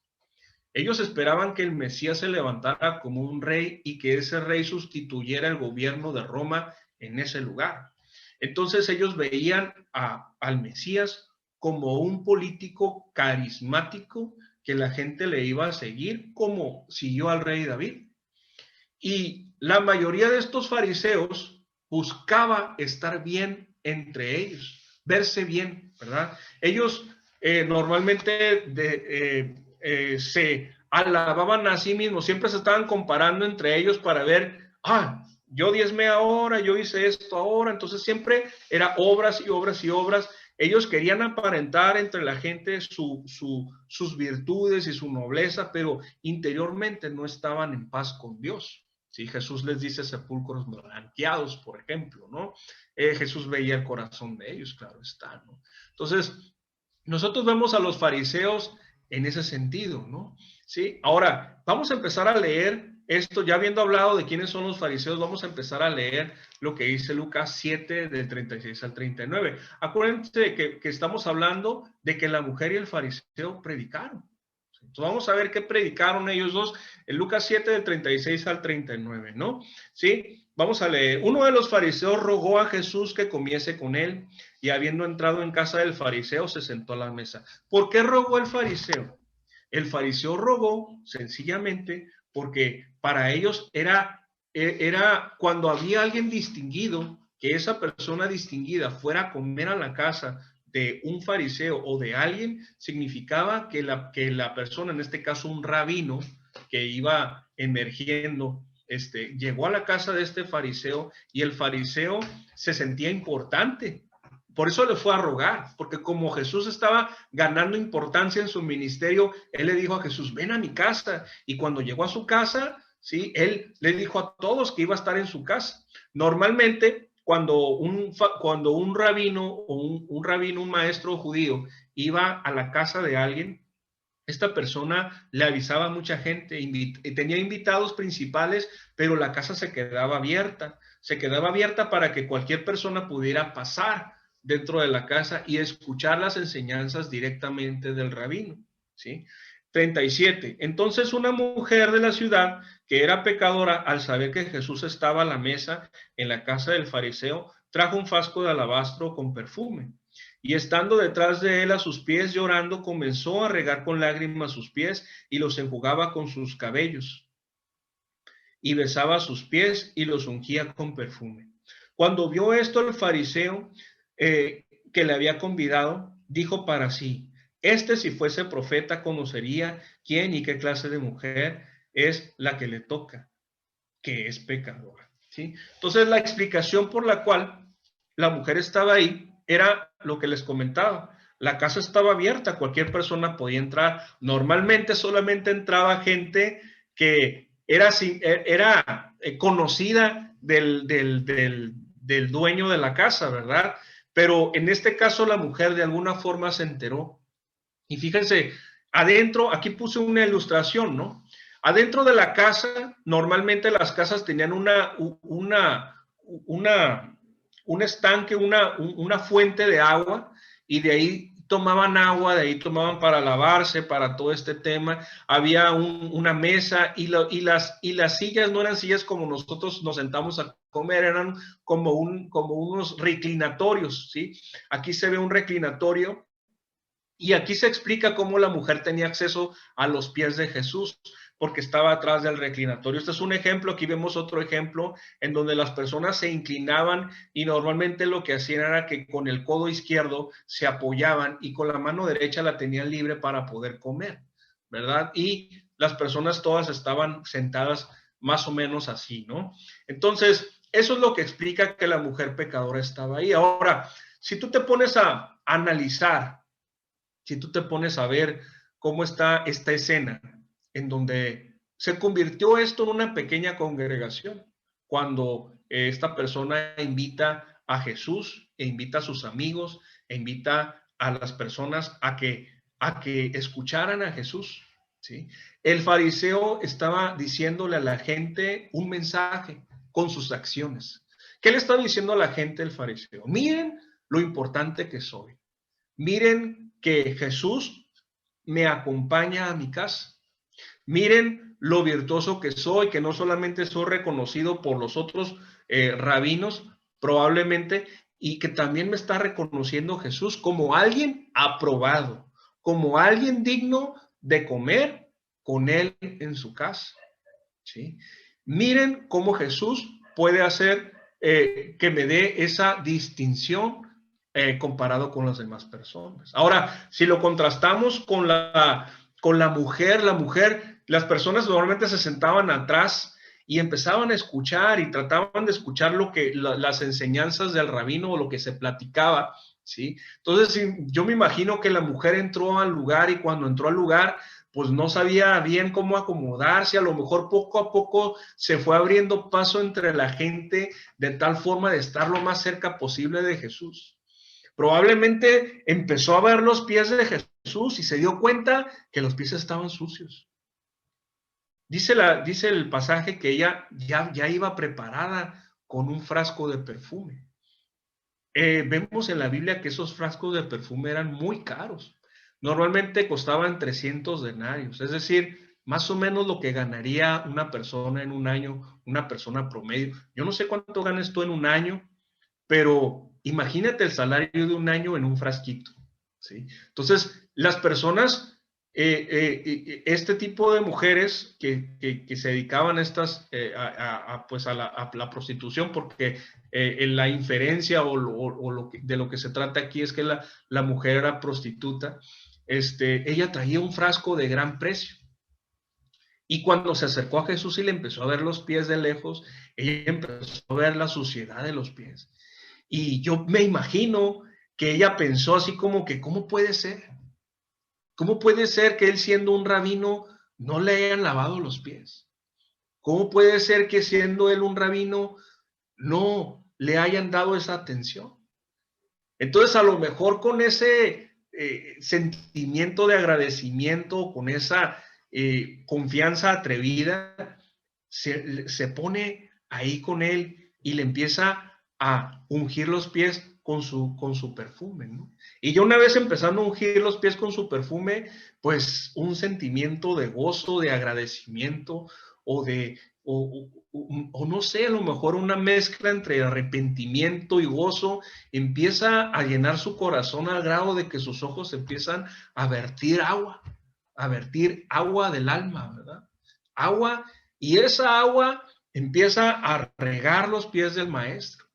Speaker 1: Ellos esperaban que el Mesías se levantara como un rey y que ese rey sustituyera el gobierno de Roma en ese lugar. Entonces ellos veían al Mesías como un político carismático que la gente le iba a seguir, como siguió al rey David. Y la mayoría de estos fariseos buscaba estar bien entre ellos, verse bien, ¿verdad? Ellos normalmente se alababan a sí mismos, siempre se estaban comparando entre ellos para ver, yo diezmé ahora, yo hice esto ahora, entonces siempre era obras y obras y obras. Ellos querían aparentar entre la gente sus virtudes y su nobleza, pero interiormente no estaban en paz con Dios. Sí, Jesús les dice sepulcros blanqueados, por ejemplo, ¿no? Jesús veía el corazón de ellos, claro está, ¿no? Entonces, nosotros vemos a los fariseos en ese sentido, ¿no? Sí, ahora vamos a empezar a leer esto, ya habiendo hablado de quiénes son los fariseos, vamos a empezar a leer lo que dice Lucas 7, del 36 al 39. Acuérdense que estamos hablando de que la mujer y el fariseo predicaron. Entonces vamos a ver qué predicaron ellos dos en Lucas 7, del 36 al 39, ¿no? Sí, vamos a leer. Uno de los fariseos rogó a Jesús que comiese con él, y habiendo entrado en casa del fariseo, se sentó a la mesa. ¿Por qué rogó el fariseo? El fariseo rogó sencillamente porque para ellos era cuando había alguien distinguido, que esa persona distinguida fuera a comer a la casa de un fariseo o de alguien, significaba que la persona, en este caso un rabino, que iba emergiendo, llegó a la casa de este fariseo, y el fariseo se sentía importante. Por eso le fue a rogar, porque como Jesús estaba ganando importancia en su ministerio, él le dijo a Jesús, ven a mi casa. Y cuando llegó a su casa, ¿sí? Él le dijo a todos que iba a estar en su casa. Normalmente, cuando un rabino o un rabino, un maestro judío, iba a la casa de alguien, esta persona le avisaba a mucha gente, tenía invitados principales, pero la casa se quedaba abierta para que cualquier persona pudiera pasar dentro de la casa y escuchar las enseñanzas directamente del rabino, ¿sí? 37. Entonces una mujer de la ciudad que era pecadora, al saber que Jesús estaba a la mesa en la casa del fariseo, trajo un frasco de alabastro con perfume. Y estando detrás de él a sus pies llorando, comenzó a regar con lágrimas sus pies y los enjugaba con sus cabellos. Y besaba sus pies y los ungía con perfume. Cuando vio esto el fariseo que le había convidado, dijo para sí, este si fuese profeta conocería quién y qué clase de mujer es la que le toca, que es pecadora. ¿Sí? Entonces la explicación por la cual la mujer estaba ahí era lo que les comentaba. La casa estaba abierta, cualquier persona podía entrar. Normalmente solamente entraba gente que era conocida del dueño de la casa, ¿verdad? Pero en este caso la mujer de alguna forma se enteró. Y fíjense, adentro, aquí puse una ilustración, ¿no? Adentro de la casa, normalmente las casas tenían un estanque, una fuente de agua, y de ahí tomaban agua, de ahí tomaban para lavarse, para todo este tema. Había una mesa y las sillas no eran sillas como nosotros nos sentamos a comer, eran como unos reclinatorios, ¿sí? Aquí se ve un reclinatorio. Y aquí se explica cómo la mujer tenía acceso a los pies de Jesús, porque estaba atrás del reclinatorio. Este es un ejemplo, aquí vemos otro ejemplo en donde las personas se inclinaban y normalmente lo que hacían era que con el codo izquierdo se apoyaban y con la mano derecha la tenían libre para poder comer, ¿verdad? Y las personas todas estaban sentadas más o menos así, ¿no? Entonces, eso es lo que explica que la mujer pecadora estaba ahí. Ahora, si tú te pones a analizar, si tú te pones a ver cómo está esta escena, en donde se convirtió esto en una pequeña congregación, cuando esta persona invita a Jesús, e invita a sus amigos, e invita a las personas a que escucharan a Jesús, ¿sí? El fariseo estaba diciéndole a la gente un mensaje con sus acciones. ¿Qué le está diciendo a la gente el fariseo? Miren lo importante que soy. Miren que Jesús me acompaña a mi casa. Miren lo virtuoso que soy, que no solamente soy reconocido por los otros rabinos, probablemente, y que también me está reconociendo Jesús como alguien aprobado, como alguien digno de comer con él en su casa. ¿Sí? Miren cómo Jesús puede hacer que me dé esa distinción comparado con las demás personas. Ahora, si lo contrastamos con la mujer, las personas normalmente se sentaban atrás y empezaban a escuchar y trataban de escuchar las enseñanzas del rabino o lo que se platicaba, ¿sí? Entonces, yo me imagino que la mujer entró al lugar y cuando entró al lugar, pues no sabía bien cómo acomodarse, a lo mejor poco a poco se fue abriendo paso entre la gente de tal forma de estar lo más cerca posible de Jesús. Probablemente empezó a ver los pies de Jesús y se dio cuenta que los pies estaban sucios. Dice el pasaje que ella ya iba preparada con un frasco de perfume. Vemos en la Biblia que esos frascos de perfume eran muy caros. Normalmente costaban 300 denarios, es decir, más o menos lo que ganaría una persona en un año, una persona promedio. Yo no sé cuánto ganes tú en un año, pero imagínate el salario de un año en un frasquito, ¿sí? Entonces, las personas, este tipo de mujeres que se dedicaban pues a la prostitución, porque en la inferencia de lo que se trata aquí es que la mujer era prostituta, ella traía un frasco de gran precio. Y cuando se acercó a Jesús y le empezó a ver los pies de lejos, ella empezó a ver la suciedad de los pies. Y yo me imagino que ella pensó así como que, ¿cómo puede ser? ¿Cómo puede ser que él siendo un rabino no le hayan lavado los pies? ¿Cómo puede ser que siendo él un rabino no le hayan dado esa atención? Entonces, a lo mejor con sentimiento de agradecimiento, con esa confianza atrevida, se pone ahí con él y le empieza a ungir los pies con su perfume, ¿no? Y ya una vez empezando a ungir los pies con su perfume, pues un sentimiento de gozo, de agradecimiento o de, o no sé, a lo mejor una mezcla entre arrepentimiento y gozo empieza a llenar su corazón al grado de que sus ojos empiezan a vertir agua del alma, ¿verdad? Agua, y esa agua empieza a regar los pies del maestro.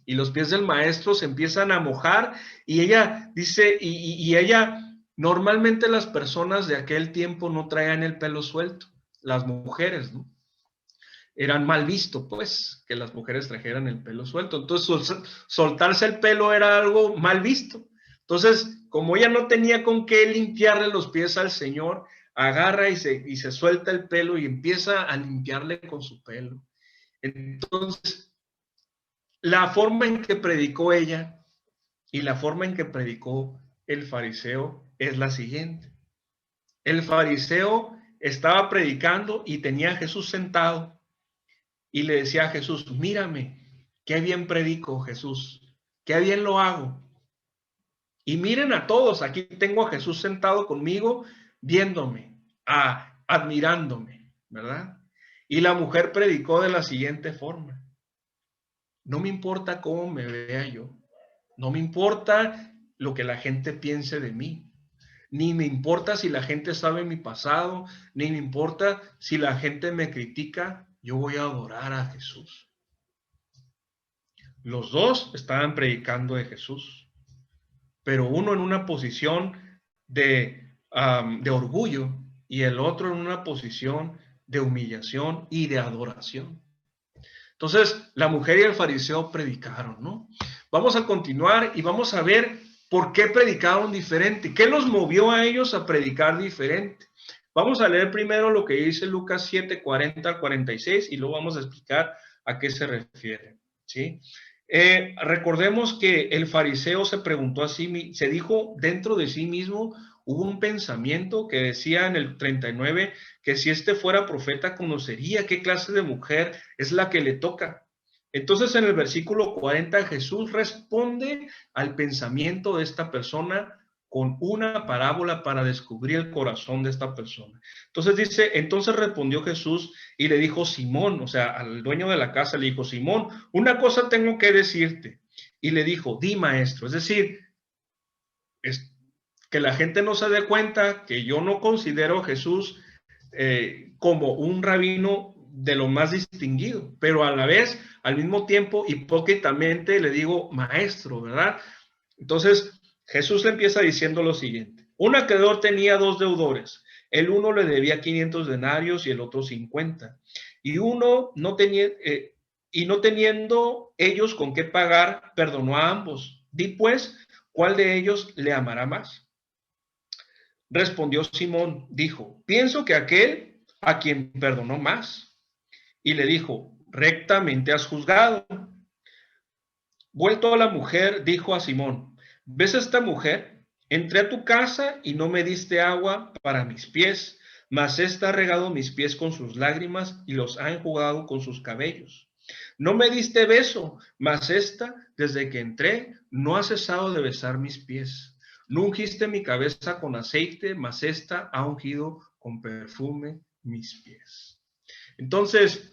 Speaker 1: Y los pies del maestro se empiezan a mojar y ella dice, y ella, normalmente las personas de aquel tiempo no traían el pelo suelto, las mujeres, ¿no? Eran mal visto, pues, que las mujeres trajeran el pelo suelto. Entonces, soltarse el pelo era algo mal visto. Entonces, como ella no tenía con qué limpiarle los pies al Señor, agarra y se suelta el pelo y empieza a limpiarle con su pelo. Entonces, la forma en que predicó ella y la forma en que predicó el fariseo es la siguiente. El fariseo estaba predicando y tenía a Jesús sentado y le decía a Jesús, mírame, qué bien predico, Jesús, qué bien lo hago. Y miren a todos, aquí tengo a Jesús sentado conmigo, viéndome, admirándome, ¿verdad? Y la mujer predicó de la siguiente forma. No me importa cómo me vea yo, no me importa lo que la gente piense de mí, ni me importa si la gente sabe mi pasado, ni me importa si la gente me critica, yo voy a adorar a Jesús. Los dos estaban predicando de Jesús, pero uno en una posición de orgullo y el otro en una posición de humillación y de adoración. Entonces, la mujer y el fariseo predicaron, ¿no? Vamos a continuar y vamos a ver por qué predicaron diferente, qué los movió a ellos a predicar diferente. Vamos a leer primero lo que dice Lucas 7, 40 al 46 y luego vamos a explicar a qué se refiere, ¿sí? Recordemos que el fariseo se preguntó a sí, se dijo dentro de sí mismo, hubo un pensamiento que decía en el 39 que si este fuera profeta conocería qué clase de mujer es la que le toca. Entonces en el versículo 40 Jesús responde al pensamiento de esta persona con una parábola para descubrir el corazón de esta persona. Entonces dice, entonces respondió Jesús y le dijo Simón, o sea, al dueño de la casa le dijo, Simón, una cosa tengo que decirte. Y le dijo, di maestro, es decir, que la gente no se dé cuenta que yo no considero a Jesús como un rabino de lo más distinguido, pero a la vez, al mismo tiempo, hipócritamente le digo maestro, ¿verdad? Entonces, Jesús le empieza diciendo lo siguiente. Un acreedor tenía dos deudores. El uno le debía 500 denarios y el otro 50. Y uno no tenía, y no teniendo ellos con qué pagar, perdonó a ambos. Di pues, ¿cuál de ellos le amará más? Respondió Simón, dijo, pienso que aquel a quien perdonó más. Y le dijo, rectamente has juzgado. Vuelto a la mujer, dijo a Simón, ¿ves a esta mujer? Entré a tu casa y no me diste agua para mis pies, mas ésta ha regado mis pies con sus lágrimas y los ha enjugado con sus cabellos. No me diste beso, mas ésta, desde que entré, no ha cesado de besar mis pies. No ungiste mi cabeza con aceite, mas ésta ha ungido con perfume mis pies. Entonces,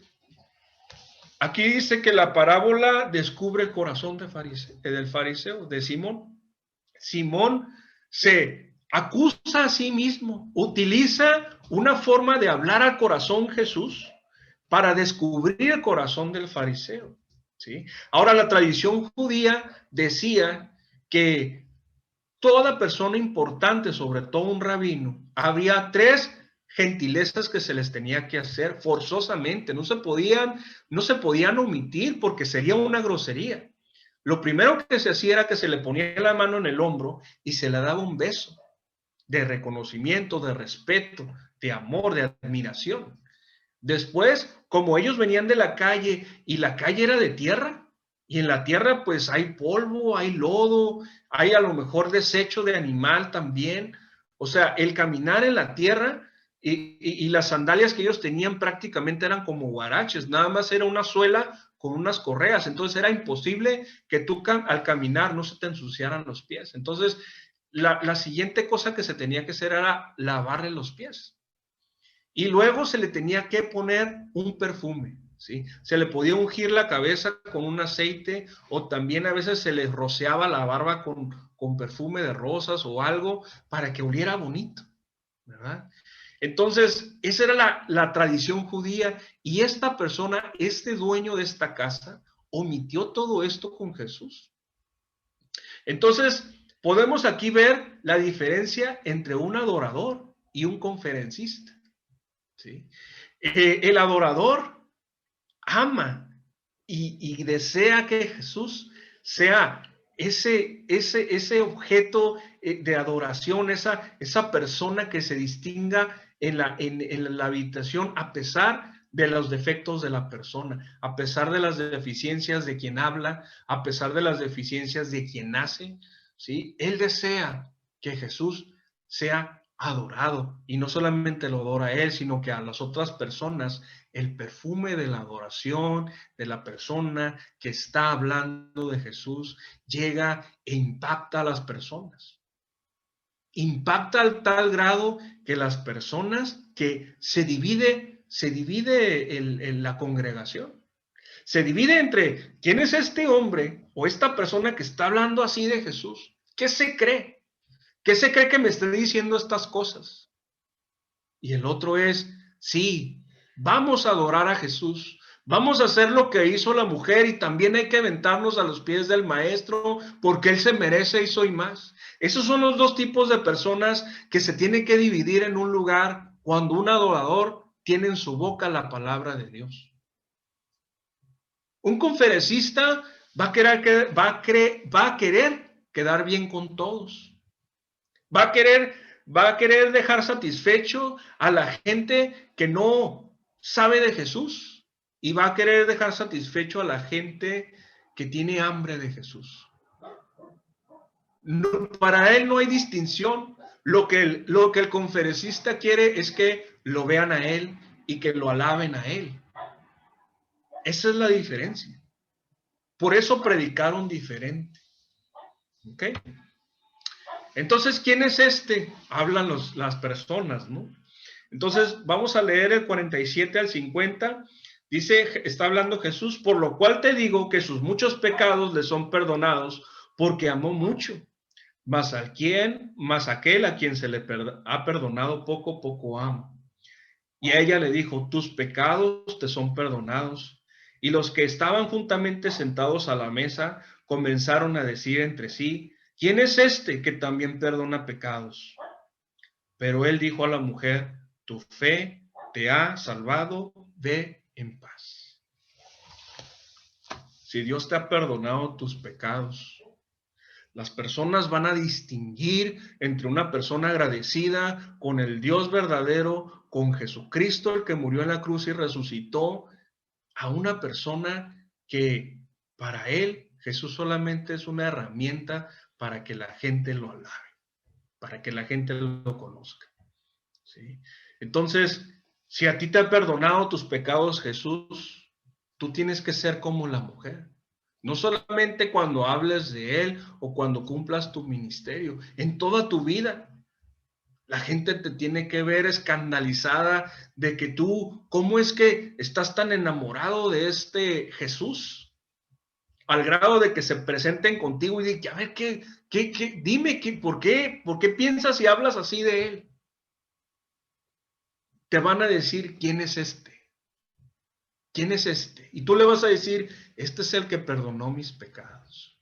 Speaker 1: aquí dice que la parábola descubre el corazón del fariseo, de Simón. Simón se acusa a sí mismo, utiliza una forma de hablar al corazón Jesús para descubrir el corazón del fariseo, ¿sí? Ahora, la tradición judía decía que toda persona importante, sobre todo un rabino, había tres gentilezas que se les tenía que hacer forzosamente, no se podían omitir porque sería una grosería. Lo primero que se hacía era que se le ponía la mano en el hombro y se le daba un beso de reconocimiento, de respeto, de amor, de admiración. Después, como ellos venían de la calle y la calle era de tierra, Y en la tierra pues hay polvo, hay lodo, hay a lo mejor desecho de animal también. O sea, el caminar en la tierra y las sandalias que ellos tenían prácticamente eran como guaraches, nada más era una suela con unas correas, entonces era imposible que tú al caminar no se te ensuciaran los pies. Entonces, la siguiente cosa que se tenía que hacer era lavarle los pies. Y luego se le tenía que poner un perfume, ¿sí? Se le podía ungir la cabeza con un aceite o también a veces se le rociaba la barba con perfume de rosas o algo para que oliera bonito, ¿verdad? Entonces, esa era la tradición judía y esta persona, este dueño de esta casa, omitió todo esto con Jesús. Entonces, podemos aquí ver la diferencia entre un adorador y un conferencista, ¿sí? El adorador ama y desea que Jesús sea ese objeto de adoración, esa persona que se distinga en la habitación a pesar de los defectos de la persona, a pesar de las deficiencias de quien habla, a pesar de las deficiencias de quien hace, ¿sí? Él desea que Jesús sea adorado y no solamente lo adora a él, sino que a las otras personas el perfume de la adoración de la persona que está hablando de Jesús llega e impacta a las personas. Impacta al tal grado que las personas que se divide la congregación. Se divide entre quién es este hombre o esta persona que está hablando así de Jesús. ¿Qué se cree? ¿Qué se cree que me esté diciendo estas cosas? Y el otro es, sí, vamos a adorar a Jesús, vamos a hacer lo que hizo la mujer y también hay que aventarnos a los pies del maestro porque él se merece y soy más. Esos son los dos tipos de personas que se tienen que dividir en un lugar cuando un adorador tiene en su boca la palabra de Dios. Un conferencista va a querer quedar bien con todos. Va a querer dejar satisfecho a la gente que no sabe de Jesús y va a querer dejar satisfecho a la gente que tiene hambre de Jesús. No, para él no hay distinción. Lo que el conferencista quiere es que lo vean a él y que lo alaben a él. Esa es la diferencia. Por eso predicaron diferente. ¿Ok? Entonces, ¿quién es este? Hablan las personas, ¿no? Entonces, vamos a leer el 47 al 50. Dice, está hablando Jesús, por lo cual te digo que sus muchos pecados le son perdonados, porque amó mucho. Mas aquel a quien se le ha perdonado poco, poco ama. Y a ella le dijo, tus pecados te son perdonados. Y los que estaban juntamente sentados a la mesa comenzaron a decir entre sí, ¿quién es este que también perdona pecados? Pero él dijo a la mujer, tu fe te ha salvado, ve en paz. Si Dios te ha perdonado tus pecados, las personas van a distinguir entre una persona agradecida con el Dios verdadero, con Jesucristo, el que murió en la cruz y resucitó, a una persona que para él Jesús solamente es una herramienta para que la gente lo alabe, para que la gente lo conozca. ¿Sí? Entonces, si a ti te ha perdonado tus pecados Jesús, tú tienes que ser como la mujer. No solamente cuando hables de él o cuando cumplas tu ministerio, en toda tu vida. La gente te tiene que ver escandalizada de que tú, ¿cómo es que estás tan enamorado de este Jesús? Al grado de que se presenten contigo y digan, a ver, dime, ¿por qué piensas y hablas así de él? Te van a decir, ¿quién es este? ¿Quién es este? Y tú le vas a decir, este es el que perdonó mis pecados.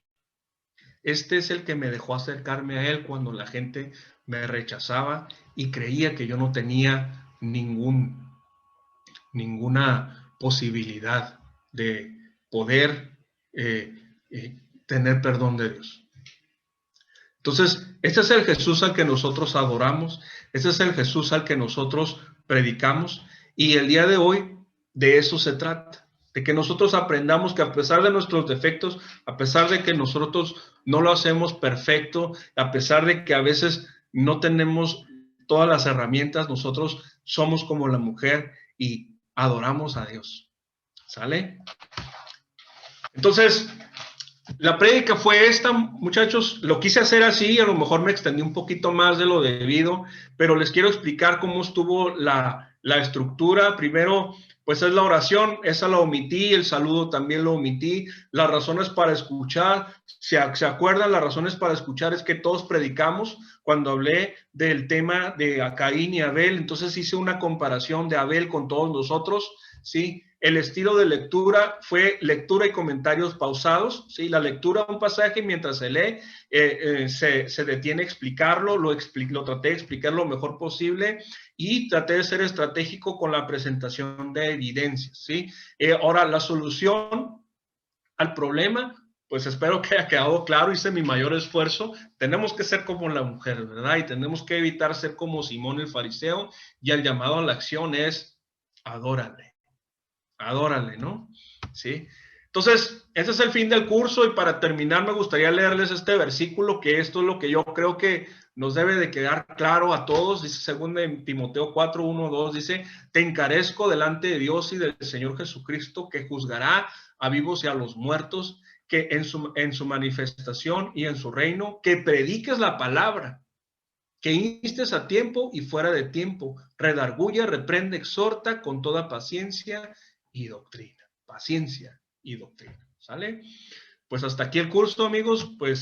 Speaker 1: Este es el que me dejó acercarme a él cuando la gente me rechazaba y creía que yo no tenía ninguna posibilidad de poder tener perdón de Dios. Entonces, este es el Jesús al que nosotros adoramos, este es el Jesús al que nosotros predicamos y el día de hoy de eso se trata. de que nosotros aprendamos que a pesar de nuestros defectos, a pesar de que nosotros no lo hacemos perfecto, a pesar de que a veces no tenemos todas las herramientas, nosotros somos como la mujer y adoramos a Dios. ¿Sale? Entonces, la prédica fue esta, muchachos. Lo quise hacer así, a lo mejor me extendí un poquito más de lo debido, pero les quiero explicar cómo estuvo la estructura. Primero, pues es la oración, esa la omití, el saludo también lo omití. Las razones para escuchar, ¿se acuerdan? Las razones para escuchar es que todos predicamos. Cuando hablé del tema de Caín y Abel, entonces hice una comparación de Abel con todos nosotros, ¿sí? El estilo de lectura fue lectura y comentarios pausados, ¿sí? La lectura de un pasaje mientras se lee, se detiene a explicarlo, lo traté de explicar lo mejor posible y traté de ser estratégico con la presentación de evidencias, ¿sí? Ahora, la solución al problema, pues espero que haya quedado claro, hice mi mayor esfuerzo. Tenemos que ser como la mujer, ¿verdad? Y tenemos que evitar ser como Simón el fariseo, y el llamado a la acción es adórale. Adórale, ¿no? Sí. Entonces, ese es el fin del curso, y para terminar me gustaría leerles este versículo, que esto es lo que yo creo que nos debe de quedar claro a todos. Dice según en Timoteo 4, 1, 2, dice: te encarezco delante de Dios y del Señor Jesucristo, que juzgará a vivos y a los muertos, que en su manifestación y en su reino, que prediques la palabra, que instes a tiempo y fuera de tiempo, redarguye, reprende, exhorta con toda paciencia y doctrina. Paciencia y doctrina. ¿Sale? Pues hasta aquí el curso, amigos. Pues